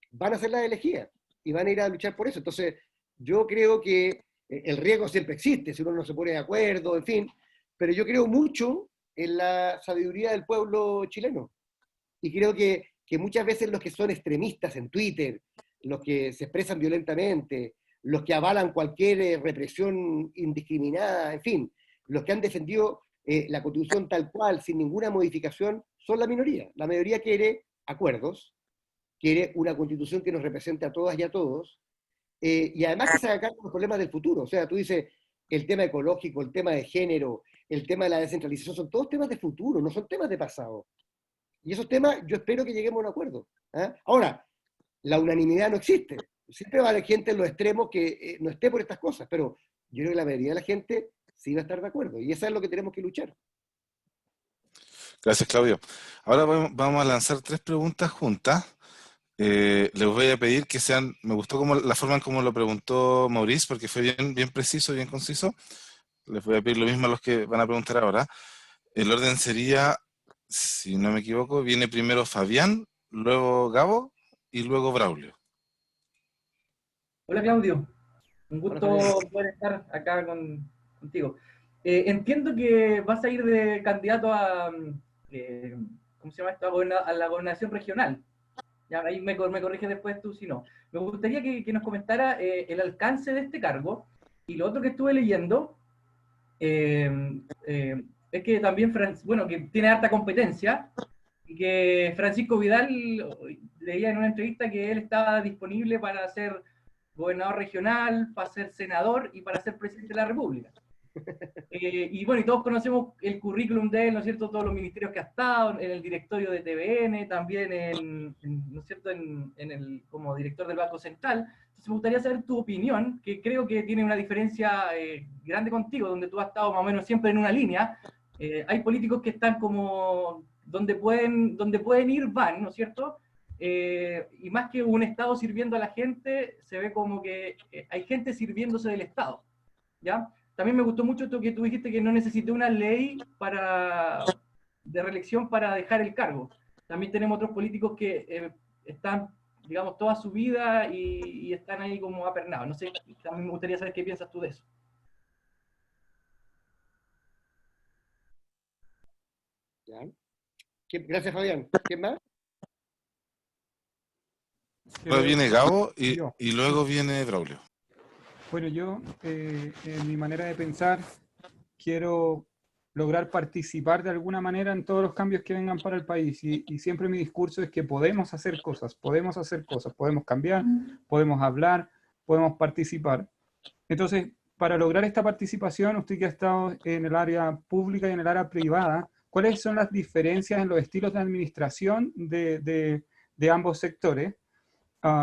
van a ser las elegidas y van a ir a luchar por eso. Entonces, yo creo que el riesgo siempre existe, si uno no se pone de acuerdo, en fin, pero yo creo mucho en la sabiduría del pueblo chileno. Y creo que muchas veces los que son extremistas en Twitter, los que se expresan violentamente, los que avalan cualquier represión indiscriminada, en fin, los que han defendido La Constitución tal cual, sin ninguna modificación, son la minoría. La mayoría quiere acuerdos, quiere una Constitución que nos represente a todas y a todos, y además que se haga cargo de los problemas del futuro. O sea, tú dices, el tema ecológico, el tema de género, el tema de la descentralización, son todos temas de futuro, no son temas de pasado. Y esos temas yo espero que lleguemos a un acuerdo. ¿Ah? Ahora, la unanimidad no existe. Siempre va a haber gente en los extremos que no esté por estas cosas, pero yo creo que la mayoría de la gente sí va a estar de acuerdo. Y eso es lo que tenemos que luchar. Gracias, Claudio. Ahora vamos a lanzar 3 preguntas juntas. Les voy a pedir que sean, me gustó como la forma en cómo lo preguntó Maurice, porque fue bien preciso, bien conciso. Les voy a pedir lo mismo a los que van a preguntar ahora. El orden sería, si no me equivoco, viene primero Fabián, luego Gabo y luego Braulio. Hola Claudio, un gusto Hola, poder estar acá contigo. Entiendo que vas a ir de candidato a, ¿cómo se llama esto? A la gobernación regional. Ya, ahí me corriges después tú si no. Me gustaría que nos comentara el alcance de este cargo. Y lo otro que estuve leyendo es que también, bueno, que tiene harta competencia y que Francisco Vidal leía en una entrevista que él estaba disponible para ser gobernador regional, para ser senador y para ser presidente de la República. Y bueno, y todos conocemos el currículum de él, ¿no es cierto? Todos los ministerios que ha estado, en el directorio de TVN, también ¿no es cierto? Como director del Banco Central. Entonces me gustaría saber tu opinión, que creo que tiene una diferencia grande contigo, donde tú has estado más o menos siempre en una línea. Hay políticos que están como donde pueden ir, van, ¿no es cierto? Y más que un Estado sirviendo a la gente, se ve como que hay gente sirviéndose del Estado, ¿ya? También me gustó mucho esto que tú dijiste, que no necesité una ley de reelección para dejar el cargo. También tenemos otros políticos que están, digamos, toda su vida y están ahí como apernados. No sé, también me gustaría saber qué piensas tú de eso. ¿Ya? Gracias, Fabián. ¿Quién más? Luego viene Gabo Yo. y luego viene Braulio. Bueno, yo, en mi manera de pensar, quiero lograr participar de alguna manera en todos los cambios que vengan para el país. Y siempre mi discurso es que podemos hacer cosas, podemos cambiar, podemos hablar, podemos participar. Entonces, para lograr esta participación, usted que ha estado en el área pública y en el área privada, ¿cuáles son las diferencias en los estilos de administración de ambos sectores?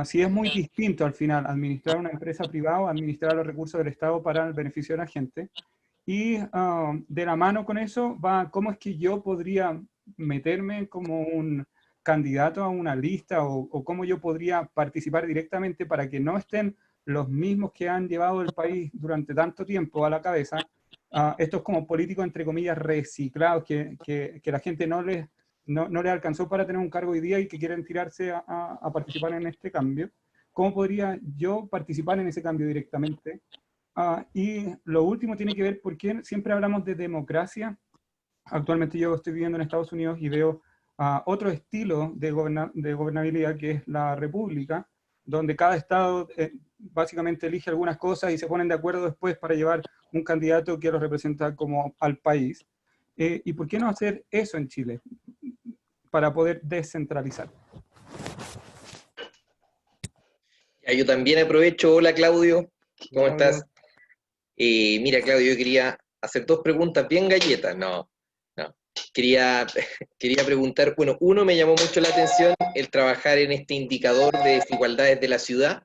Si es muy distinto al final administrar una empresa privada o administrar los recursos del Estado para el beneficio de la gente. Y de la mano con eso va cómo es que yo podría meterme como un candidato a una lista o cómo yo podría participar directamente para que no estén los mismos que han llevado el país durante tanto tiempo a la cabeza, estos como políticos entre comillas reciclados que la gente no les alcanzó para tener un cargo hoy día y que quieren tirarse a participar en este cambio. ¿Cómo podría yo participar en ese cambio directamente? Y lo último tiene que ver porque siempre hablamos de democracia. Actualmente yo estoy viviendo en Estados Unidos y veo otro estilo de gobernabilidad que es la república, donde cada estado básicamente elige algunas cosas y se ponen de acuerdo después para llevar un candidato que los representa como al país. ¿Y por qué no hacer eso en Chile? Para poder descentralizar. Yo también aprovecho. Hola Claudio, ¿cómo Claudio. estás? Mira Claudio, yo quería hacer 2 preguntas bien galletas. No. Quería preguntar, bueno, uno, me llamó mucho la atención el trabajar en este indicador de desigualdades de la ciudad.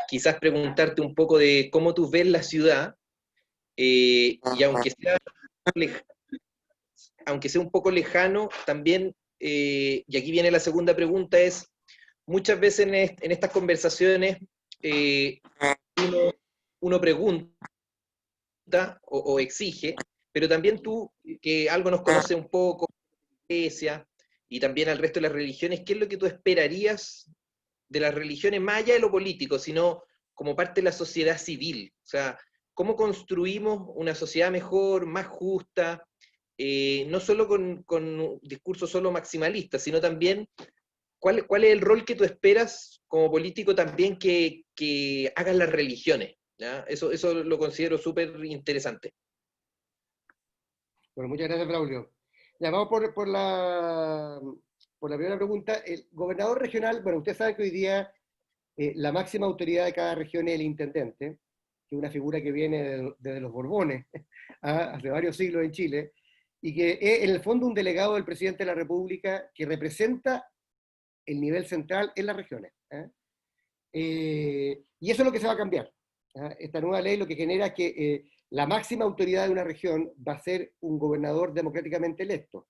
Quizás preguntarte un poco de cómo tú ves la ciudad, y aunque sea un poco lejano, también, y aquí viene la segunda pregunta, es, muchas veces en estas conversaciones uno pregunta o exige, pero también tú, que algo nos conoce un poco, la iglesia, y también al resto de las religiones, ¿qué es lo que tú esperarías de las religiones, más allá de lo político, sino como parte de la sociedad civil? O sea, ¿cómo construimos una sociedad mejor, más justa? No solo con un discurso solo maximalista, sino también ¿cuál es el rol que tú esperas como político también que hagan las religiones? ¿Ya? Eso lo considero súper interesante. Bueno, muchas gracias, Braulio. Ya, vamos por la primera pregunta. El gobernador regional, bueno, ustedes saben que hoy día la máxima autoridad de cada región es el intendente, que es una figura que viene desde los Borbones, hace varios siglos en Chile, y que es en el fondo un delegado del presidente de la República que representa el nivel central en las regiones. Y eso es lo que se va a cambiar. Esta nueva ley lo que genera es que la máxima autoridad de una región va a ser un gobernador democráticamente electo.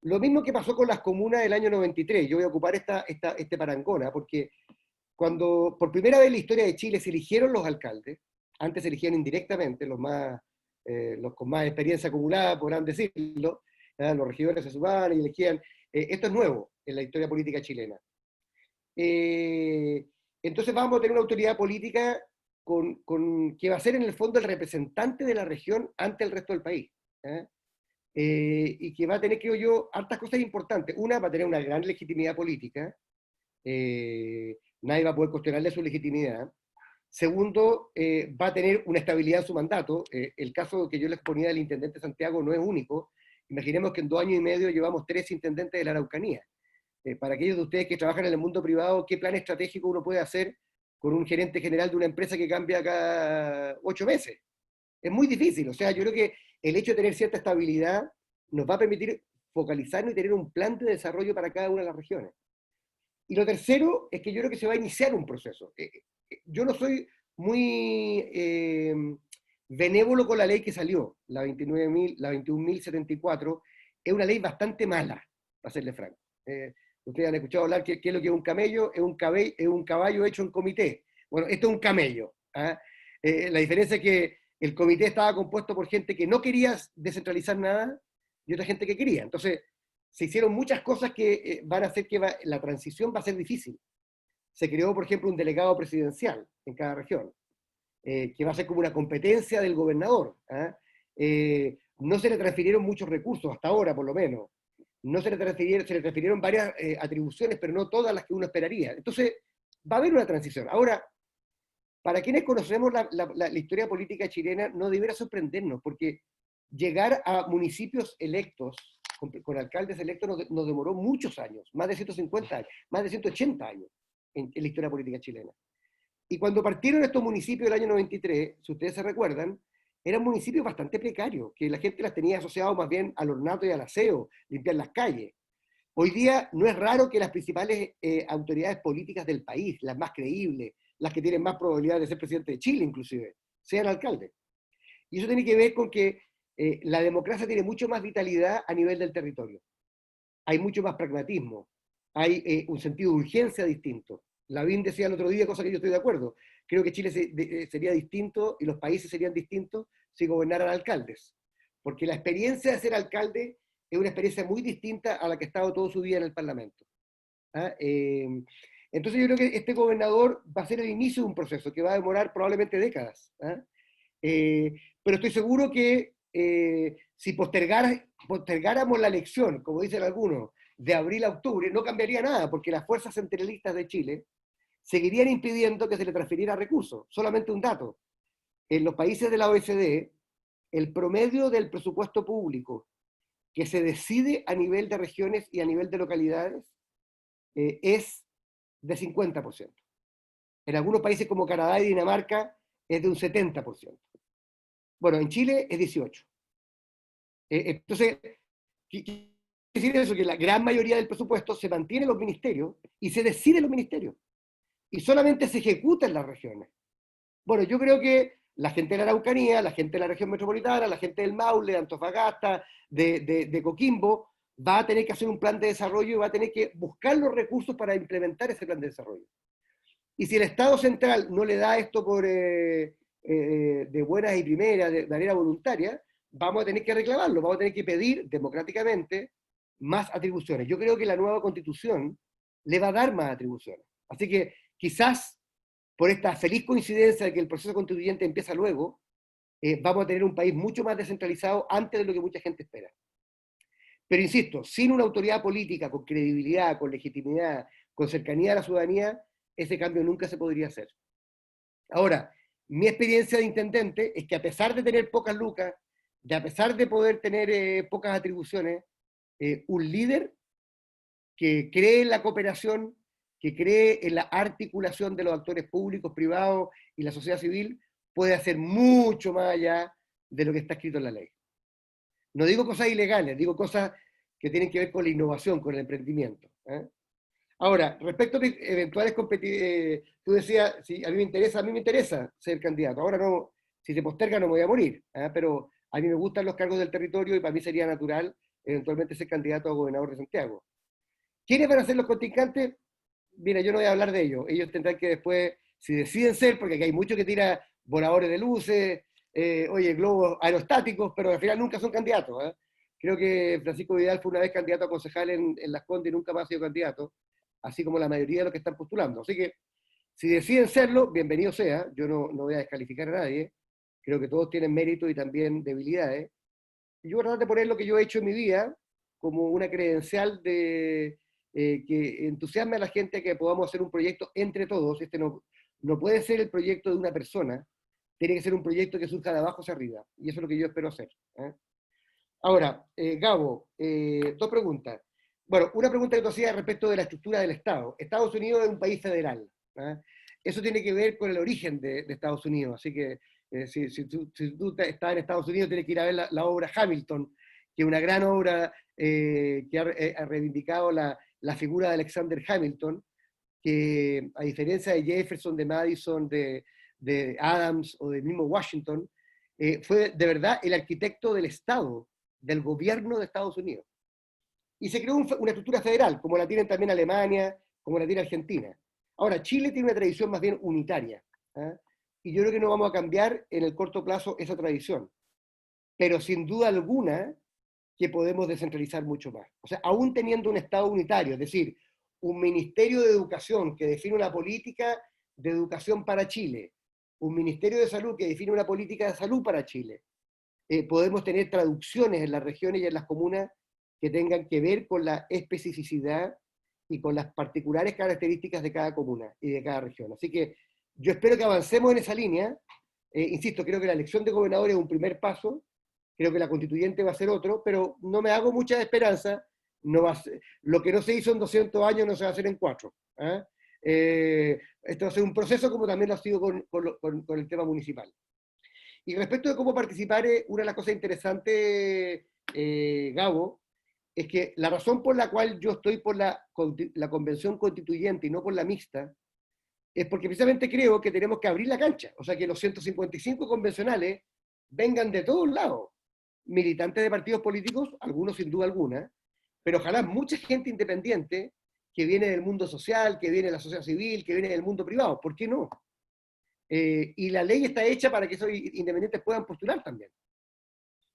Lo mismo que pasó con las comunas del año 93. Yo voy a ocupar este parangón, porque cuando por primera vez en la historia de Chile se eligieron los alcaldes, antes se eligían indirectamente, los con más experiencia acumulada, podrán decirlo, los regidores se sumaban y elegían. Esto es nuevo en la historia política chilena. Entonces vamos a tener una autoridad política que va a ser en el fondo el representante de la región ante el resto del país. Y que va a tener, creo yo, hartas cosas importantes. Una, va a tener una gran legitimidad política. Nadie va a poder cuestionarle su legitimidad. Segundo, va a tener una estabilidad en su mandato. El caso que yo les ponía del intendente Santiago no es único. Imaginemos que en 2 años y medio llevamos 3 intendentes de la Araucanía. Para aquellos de ustedes que trabajan en el mundo privado, ¿qué plan estratégico uno puede hacer con un gerente general de una empresa que cambia cada 8 meses? Es muy difícil. O sea, yo creo que el hecho de tener cierta estabilidad nos va a permitir focalizarnos y tener un plan de desarrollo para cada una de las regiones. Y lo tercero es que yo creo que se va a iniciar un proceso. Yo no soy muy benévolo con la ley que salió, la 21.074, es una ley bastante mala, para serle franco. Ustedes han escuchado hablar qué es lo que es un camello, es un caballo hecho en comité. Bueno, esto es un camello. La diferencia es que el comité estaba compuesto por gente que no quería descentralizar nada y otra gente que quería. Entonces, se hicieron muchas cosas que van a hacer que la transición va a ser difícil. Se creó, por ejemplo, un delegado presidencial en cada región, que va a ser como una competencia del gobernador. No se le transfirieron muchos recursos, hasta ahora por lo menos. No se le transfirieron varias atribuciones, pero no todas las que uno esperaría. Entonces, va a haber una transición. Ahora, para quienes conocemos la historia política chilena, no debiera sorprendernos, porque llegar a municipios electos, con alcaldes electos, nos demoró muchos años, más de 150 años, más de 180 años en la historia política chilena. Y cuando partieron estos municipios del año 93, si ustedes se recuerdan, eran municipios bastante precarios, que la gente las tenía asociados más bien al ornato y al aseo, limpiar las calles. Hoy día no es raro que las principales autoridades políticas del país, las más creíbles, las que tienen más probabilidad de ser presidente de Chile inclusive, sean alcaldes. Y eso tiene que ver con que la democracia tiene mucho más vitalidad a nivel del territorio. Hay mucho más pragmatismo, hay un sentido de urgencia distinto. Lavín decía el otro día, cosa que yo estoy de acuerdo, creo que Chile sería distinto y los países serían distintos si gobernaran alcaldes. Porque la experiencia de ser alcalde es una experiencia muy distinta a la que ha estado toda su vida en el Parlamento. Entonces yo creo que este gobernador va a ser el inicio de un proceso que va a demorar probablemente décadas. Pero estoy seguro que si postergáramos la elección, como dicen algunos, de abril a octubre, no cambiaría nada, porque las fuerzas centralistas de Chile seguirían impidiendo que se le transfiriera recursos. Solamente un dato. En los países de la OECD, el promedio del presupuesto público que se decide a nivel de regiones y a nivel de localidades es de 50%. En algunos países como Canadá y Dinamarca es de un 70%. Bueno, en Chile es 18%. Entonces, ¿qué quiere decir eso? Que la gran mayoría del presupuesto se mantiene en los ministerios y se decide en los ministerios. Y solamente se ejecuta en las regiones. Bueno, yo creo que la gente de la Araucanía, la gente de la región metropolitana, la gente del Maule, de Antofagasta, de Coquimbo, va a tener que hacer un plan de desarrollo y va a tener que buscar los recursos para implementar ese plan de desarrollo. Y si el Estado central no le da esto de buenas y primeras, de manera voluntaria, vamos a tener que reclamarlo, vamos a tener que pedir democráticamente más atribuciones. Yo creo que la nueva Constitución le va a dar más atribuciones. Así que quizás, por esta feliz coincidencia de que el proceso constituyente empieza luego, vamos a tener un país mucho más descentralizado antes de lo que mucha gente espera. Pero insisto, sin una autoridad política con credibilidad, con legitimidad, con cercanía a la ciudadanía, ese cambio nunca se podría hacer. Ahora, mi experiencia de intendente es que a pesar de tener pocas lucas de, a pesar de poder tener pocas atribuciones, un líder que cree en la cooperación, que cree en la articulación de los actores públicos, privados y la sociedad civil, puede hacer mucho más allá de lo que está escrito en la ley. No digo cosas ilegales, digo cosas que tienen que ver con la innovación, con el emprendimiento. Ahora, respecto a eventuales tú decías, si a mí me interesa ser candidato. Ahora no, si se posterga no me voy a morir, pero a mí me gustan los cargos del territorio y para mí sería natural eventualmente ser candidato a gobernador de Santiago. ¿Quiénes van a ser los contrincantes? Mira, yo no voy a hablar de ellos. Ellos tendrán que después, si deciden ser, porque aquí hay muchos que tiran voladores de luces, globos aerostáticos, pero al final nunca son candidatos. Creo que Francisco Vidal fue una vez candidato a concejal en Las Condes y nunca más ha sido candidato, así como la mayoría de los que están postulando. Así que, si deciden serlo, bienvenido sea. Yo no voy a descalificar a nadie. Creo que todos tienen mérito y también debilidades. Y yo voy a tratar de poner lo que yo he hecho en mi vida como una credencial de que entusiasme a la gente que podamos hacer un proyecto entre todos. Este no puede ser el proyecto de una persona, tiene que ser un proyecto que surja de abajo hacia arriba, y eso es lo que yo espero hacer. Ahora, Gabo, dos preguntas. Bueno, una pregunta que tú hacías respecto de la estructura del Estado. Estados Unidos es un país federal. Eso tiene que ver con el origen de Estados Unidos, así que si tú estás en Estados Unidos tienes que ir a ver la obra Hamilton, que es una gran obra que ha reivindicado la figura de Alexander Hamilton, que a diferencia de Jefferson, de Madison, de Adams o del mismo Washington, fue de verdad el arquitecto del Estado, del gobierno de Estados Unidos. Y se creó una estructura federal, como la tienen también Alemania, como la tiene Argentina. Ahora, Chile tiene una tradición más bien unitaria, y yo creo que no vamos a cambiar en el corto plazo esa tradición, pero sin duda alguna que podemos descentralizar mucho más. O sea, aún teniendo un Estado unitario, es decir, un Ministerio de Educación que define una política de educación para Chile, un Ministerio de Salud que define una política de salud para Chile, podemos tener traducciones en las regiones y en las comunas que tengan que ver con la especificidad y con las particulares características de cada comuna y de cada región. Así que yo espero que avancemos en esa línea. Insisto, creo que la elección de gobernadores es un primer paso, creo que la constituyente va a ser otro, pero no me hago mucha esperanza. No va a ser, lo que no se hizo en 200 años no se va a hacer en 4. Esto va a ser un proceso como también lo ha sido con el tema municipal. Y respecto de cómo participar, una de las cosas interesantes, Gabo, es que la razón por la cual yo estoy por la convención constituyente y no por la mixta, es porque precisamente creo que tenemos que abrir la cancha. O sea, que los 155 convencionales vengan de todos lados. Militantes de partidos políticos, algunos sin duda alguna, pero ojalá mucha gente independiente que viene del mundo social, que viene de la sociedad civil, que viene del mundo privado. ¿Por qué no? Y la ley está hecha para que esos independientes puedan postular también.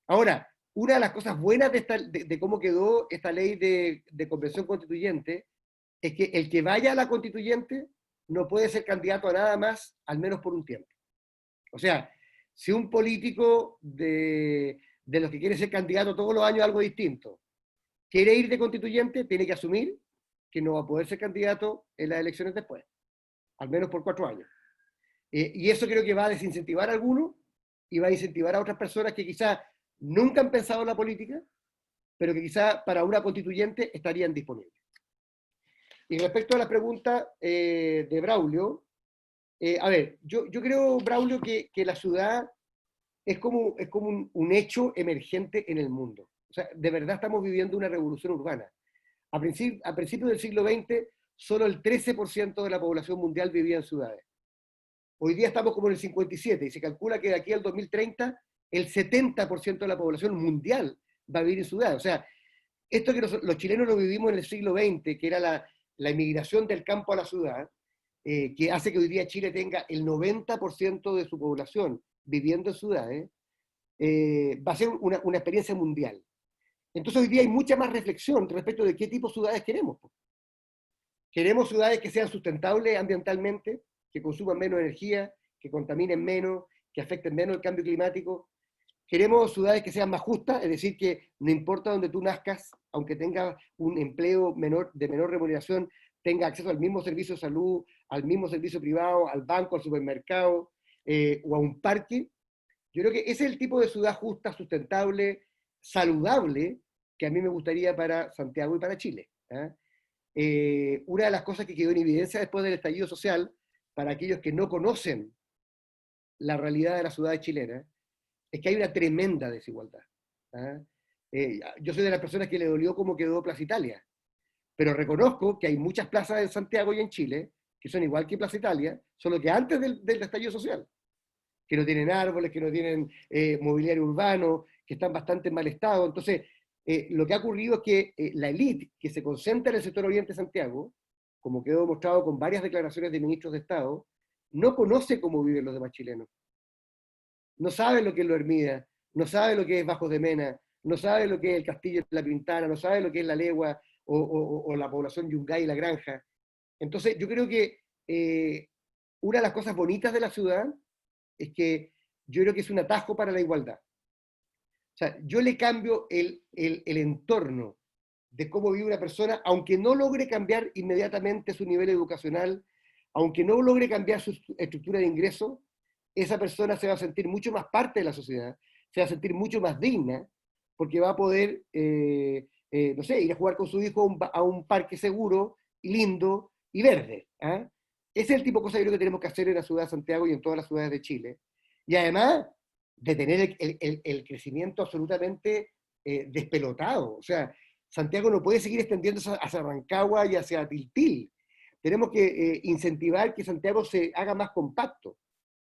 Ahora, una de las cosas buenas de cómo quedó esta ley de convención constituyente es que el que vaya a la constituyente no puede ser candidato a nada más, al menos por un tiempo. O sea, si un político de los que quiere ser candidato todos los años a algo distinto, quiere ir de constituyente, tiene que asumir que no va a poder ser candidato en las elecciones después, al menos por 4 años. Y eso creo que va a desincentivar a algunos y va a incentivar a otras personas que quizás nunca han pensado en la política, pero que quizás para una constituyente estarían disponibles. Y respecto a la pregunta de Braulio, a ver, yo creo, Braulio, que la ciudad es como un hecho emergente en el mundo. O sea, de verdad estamos viviendo una revolución urbana. A principios del siglo XX, solo el 13% de la población mundial vivía en ciudades. Hoy día estamos como en el 57% y se calcula que de aquí al 2030 el 70% de la población mundial va a vivir en ciudades. O sea, esto que los chilenos lo vivimos en el siglo XX, que era la inmigración del campo a la ciudad, que hace que hoy día Chile tenga el 90% de su población viviendo en ciudades, va a ser una experiencia mundial. Entonces hoy día hay mucha más reflexión respecto de qué tipo de ciudades queremos. Queremos ciudades que sean sustentables ambientalmente, que consuman menos energía, que contaminen menos, que afecten menos el cambio climático. Queremos ciudades que sean más justas, es decir, que no importa donde tú nazcas, aunque tengas un empleo de menor remuneración, tenga acceso al mismo servicio de salud, al mismo servicio privado, al banco, al supermercado o a un parque. Yo creo que ese es el tipo de ciudad justa, sustentable, saludable, que a mí me gustaría para Santiago y para Chile. ¿Ah? Una de las cosas que quedó en evidencia después del estallido social, para aquellos que no conocen la realidad de la ciudad chilena, es que hay una tremenda desigualdad. ¿Ah? Yo soy de las personas que le dolió cómo quedó Plaza Italia, pero reconozco que hay muchas plazas en Santiago y en Chile que son igual que Plaza Italia, solo que antes del estallido social, que no tienen árboles, que no tienen mobiliario urbano, que están bastante en mal estado. Entonces, lo que ha ocurrido es que la élite que se concentra en el sector oriente de Santiago, como quedó demostrado con varias declaraciones de ministros de Estado, no conoce cómo viven los demás chilenos. No sabe lo que es Lo Hermida, no sabe lo que es Bajos de Mena, no sabe lo que es el Castillo de la Pintana, no sabe lo que es La Legua o la población Yungay y La Granja. Entonces, yo creo que una de las cosas bonitas de la ciudad es que yo creo que es un atajo para la igualdad. O sea, yo le cambio el entorno de cómo vive una persona, aunque no logre cambiar inmediatamente su nivel educacional, aunque no logre cambiar su estructura de ingreso, esa persona se va a sentir mucho más parte de la sociedad, se va a sentir mucho más digna, porque va a poder, no sé, ir a jugar con su hijo a un parque seguro, y lindo y verde. ¿Ah? Ese es el tipo de cosas que creo que tenemos que hacer en la ciudad de Santiago y en todas las ciudades de Chile. Y además de tener el crecimiento absolutamente despelotado. O sea, Santiago no puede seguir extendiéndose hacia Rancagua y hacia Tiltil. Tenemos que incentivar que Santiago se haga más compacto.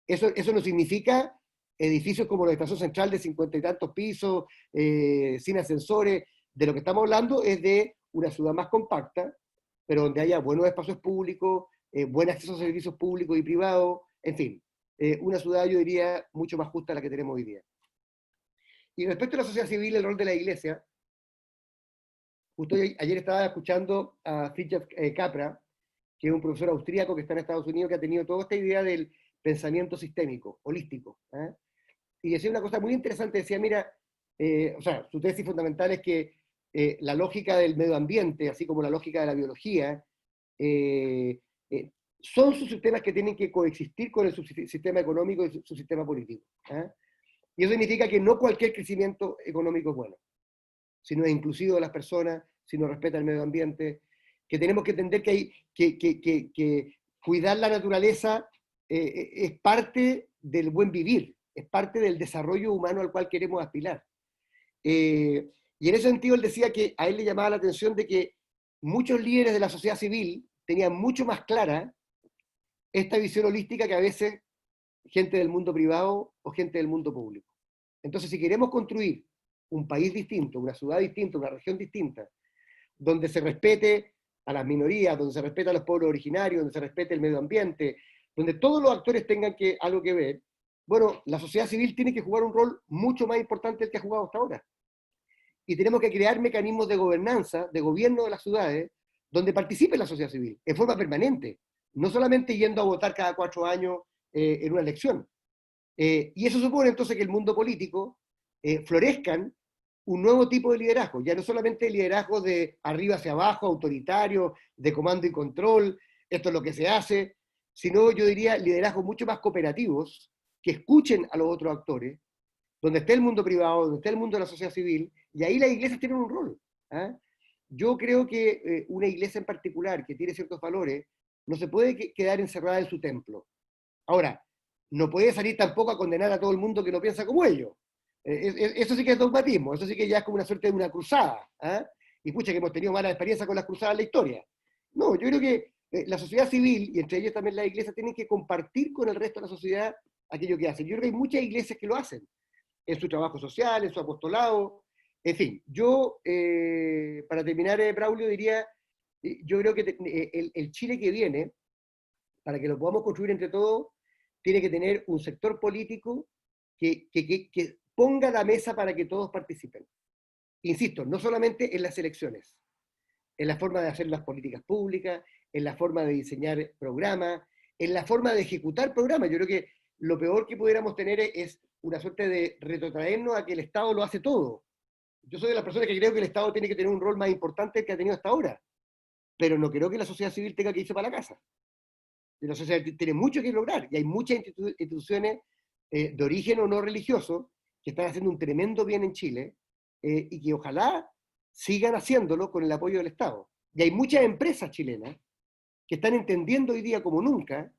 Eso no significa edificios como la Estación Central de 50 y tantos pisos, sin ascensores. De lo que estamos hablando es de una ciudad más compacta, pero donde haya buenos espacios públicos, buen acceso a servicios públicos y privados, en fin, una ciudad, yo diría, mucho más justa a la que tenemos hoy día. Y respecto a la sociedad civil, el rol de la iglesia, justo ayer estaba escuchando a Fritjof Capra, que es un profesor austríaco que está en Estados Unidos, que ha tenido toda esta idea del pensamiento sistémico, holístico. ¿Eh? Y decía una cosa muy interesante, decía, mira, o sea, su tesis fundamental es que la lógica del medio ambiente, así como la lógica de la biología, son sus sistemas que tienen que coexistir con el sistema económico y su sistema político. ¿Eh? Y eso significa que no cualquier crecimiento económico es bueno, si no es inclusivo de las personas, si no respeta el medio ambiente, que tenemos que entender que cuidar la naturaleza es parte del buen vivir, es parte del desarrollo humano al cual queremos aspirar. Y en ese sentido él decía que a él le llamaba la atención de que muchos líderes de la sociedad civil tenían mucho más clara esta visión holística que a veces gente del mundo privado o gente del mundo público. Entonces, si queremos construir un país distinto, una ciudad distinta, una región distinta, donde se respete a las minorías, donde se respete a los pueblos originarios, donde se respete el medio ambiente, donde todos los actores tengan algo que ver, bueno, la sociedad civil tiene que jugar un rol mucho más importante del que ha jugado hasta ahora. Y tenemos que crear mecanismos de gobernanza, de gobierno de las ciudades, donde participe la sociedad civil, en forma permanente, no solamente yendo a votar cada 4 años en una elección. Y eso supone entonces que el mundo político florezcan un nuevo tipo de liderazgo, ya no solamente liderazgo de arriba hacia abajo, autoritario, de comando y control, esto es lo que se hace, sino yo diría liderazgos mucho más cooperativos, que escuchen a los otros actores, donde esté el mundo privado, donde esté el mundo de la sociedad civil, y ahí las iglesias tienen un rol. ¿Ah? Yo creo que una iglesia en particular, que tiene ciertos valores, no se puede quedar encerrada en su templo. Ahora, no puede salir tampoco a condenar a todo el mundo que no piensa como ellos. Eso sí que es dogmatismo, eso sí que ya es como una suerte de una cruzada. ¿Ah? Y pucha que hemos tenido malas experiencias con las cruzadas en la historia. No, yo creo que la sociedad civil, y entre ellas también la iglesia, tienen que compartir con el resto de la sociedad aquello que hacen. Yo creo que hay muchas iglesias que lo hacen, en su trabajo social, en su apostolado, en fin. Yo, para terminar, Braulio, diría, yo creo que el Chile que viene, para que lo podamos construir entre todos, tiene que tener un sector político que ponga la mesa para que todos participen. Insisto, no solamente en las elecciones, en la forma de hacer las políticas públicas, en la forma de diseñar programas, en la forma de ejecutar programas. Yo creo que lo peor que pudiéramos tener es una suerte de retrotraernos a que el Estado lo hace todo. Yo soy de las personas que creo que el Estado tiene que tener un rol más importante del que ha tenido hasta ahora, pero no creo que la sociedad civil tenga que irse para la casa. La sociedad tiene mucho que lograr, y hay muchas instituciones de origen o no religioso, que están haciendo un tremendo bien en Chile, y que ojalá sigan haciéndolo con el apoyo del Estado. Y hay muchas empresas chilenas que están entendiendo hoy día como nunca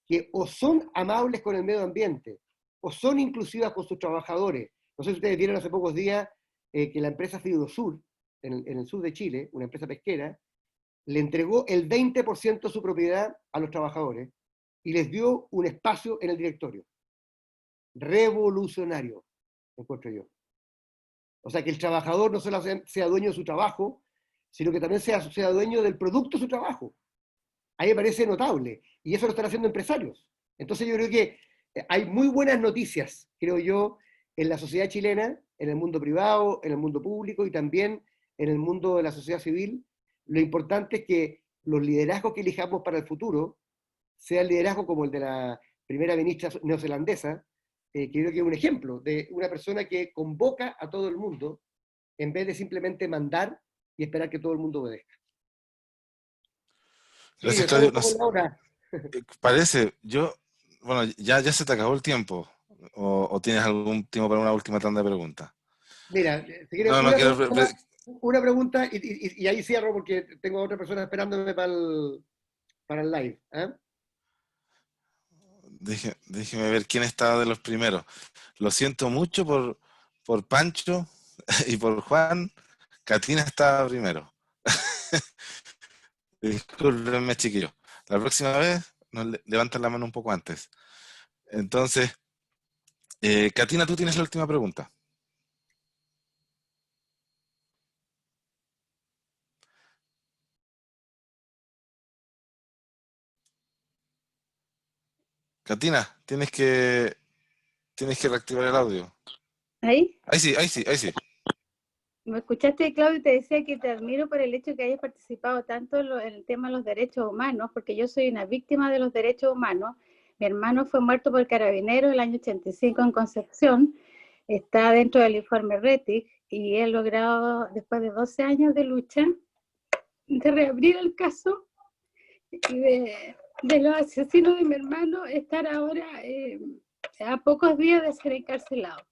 que o son amables con el medio ambiente, o son inclusivas con sus trabajadores. No sé si ustedes vieron hace pocos días que la empresa Fidosur, en el sur de Chile, una empresa pesquera, le entregó el 20% de su propiedad a los trabajadores y les dio un espacio en el directorio. Revolucionario, encuentro yo. O sea, que el trabajador no solo sea dueño de su trabajo, sino que también sea dueño del producto de su trabajo. A mí me parece notable, y eso lo están haciendo empresarios. Entonces yo creo que hay muy buenas noticias, creo yo, en la sociedad chilena, en el mundo privado, en el mundo público y también en el mundo de la sociedad civil. Lo importante es que los liderazgos que elijamos para el futuro sean liderazgos como el de la primera ministra neozelandesa, que creo que es un ejemplo de una persona que convoca a todo el mundo en vez de simplemente mandar y esperar que todo el mundo obedezca. Gracias, Sí, Claudio. parece, bueno, ya se te acabó el tiempo. ¿O tienes algún tiempo para una última tanda de preguntas? Mira, si quieres, una pregunta y ahí cierro porque tengo a otra persona esperándome para el live. ¿Eh? Déjeme ver quién estaba de los primeros. Lo siento mucho por Pancho y por Juan. Catina estaba primero. Discúlpenme, chiquillos. La próxima vez nos levantan la mano un poco antes. Entonces, Catina, tú tienes la última pregunta. Catina, tienes que reactivar el audio. ¿Ahí? Ahí sí. Me escuchaste, Claudio, y te decía que te admiro por el hecho de que hayas participado tanto en el tema de los derechos humanos, porque yo soy una víctima de los derechos humanos. Mi hermano fue muerto por carabineros el año 85 en Concepción, está dentro del informe Rettig, y he logrado, después de 12 años de lucha, de reabrir el caso y de los asesinos de mi hermano, estar ahora a pocos días de ser encarcelado.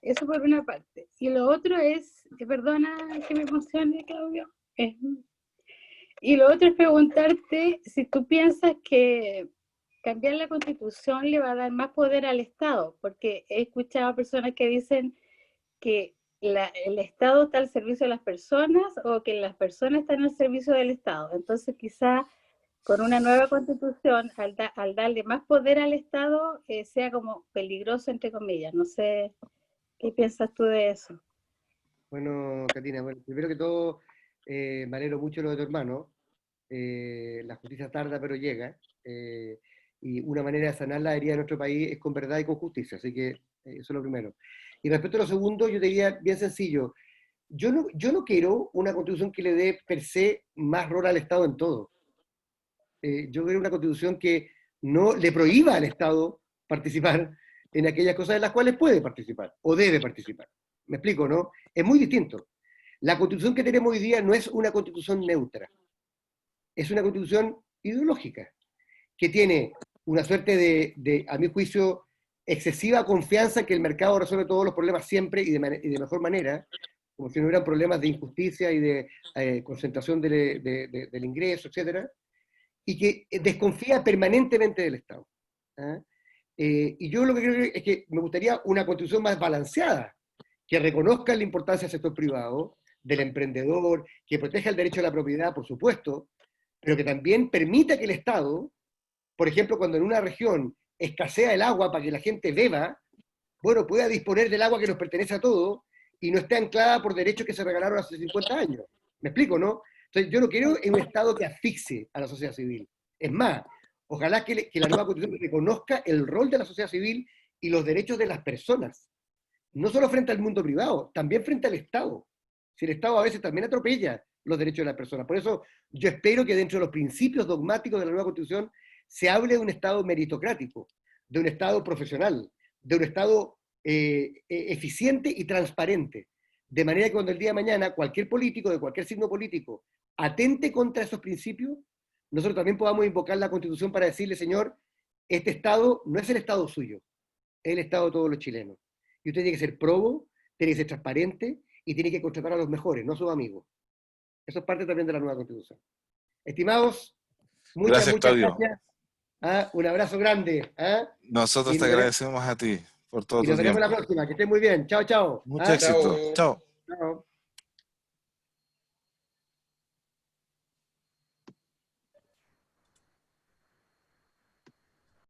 Eso por una parte. Y lo otro es, perdona que me emocione, Claudio, y lo otro es preguntarte si tú piensas que cambiar la Constitución le va a dar más poder al Estado, porque he escuchado a personas que dicen que el Estado está al servicio de las personas o que las personas están al servicio del Estado. Entonces quizá con una nueva Constitución, al darle más poder al Estado, sea como peligroso, entre comillas. No sé, ¿qué piensas tú de eso? Bueno, Catina, primero que todo, me alegro mucho lo de tu hermano. La justicia tarda, pero llega. Y una manera de sanar la herida de nuestro país es con verdad y con justicia. Así que eso es lo primero. Y respecto a lo segundo, yo te diría bien sencillo. Yo no quiero una constitución que le dé per se más rol al Estado en todo. Yo quiero una constitución que no le prohíba al Estado participar en aquellas cosas en las cuales puede participar o debe participar. ¿Me explico, no? Es muy distinto. La constitución que tenemos hoy día no es una constitución neutra. Es una constitución ideológica, que tiene una suerte de, a mi juicio, excesiva confianza en que el mercado resuelve todos los problemas siempre y de mejor manera, como si no hubieran problemas de injusticia y de concentración del ingreso, etcétera, y que desconfía permanentemente del Estado. ¿Ah? Y yo lo que creo es que me gustaría una constitución más balanceada, que reconozca la importancia del sector privado, del emprendedor, que proteja el derecho a la propiedad, por supuesto, pero que también permita que el Estado, por ejemplo, cuando en una región escasea el agua para que la gente beba, bueno, pueda disponer del agua que nos pertenece a todos y no esté anclada por derechos que se regalaron hace 50 años. ¿Me explico, no? Entonces, yo no quiero un Estado que asfixie a la sociedad civil. Es más, ojalá que la nueva Constitución reconozca el rol de la sociedad civil y los derechos de las personas. No solo frente al mundo privado, también frente al Estado. Si el Estado a veces también atropella los derechos de las personas. Por eso yo espero que dentro de los principios dogmáticos de la nueva Constitución se hable de un Estado meritocrático, de un Estado profesional, de un Estado eficiente y transparente. De manera que cuando el día de mañana cualquier político de cualquier signo político atente contra esos principios, nosotros también podamos invocar la Constitución para decirle, señor, este Estado no es el Estado suyo. es el Estado de todos los chilenos. Y usted tiene que ser probo, tiene que ser transparente y tiene que contratar a los mejores, no a sus amigos. Eso es parte también de la nueva Constitución. Estimados, muchas Claudio. gracias. Un abrazo grande. Nosotros te agradecemos a ti por todo Y tu nos veremos tiempo. la próxima. Que estén muy bien. Chao, chao. Mucho éxito. Chao. Chao.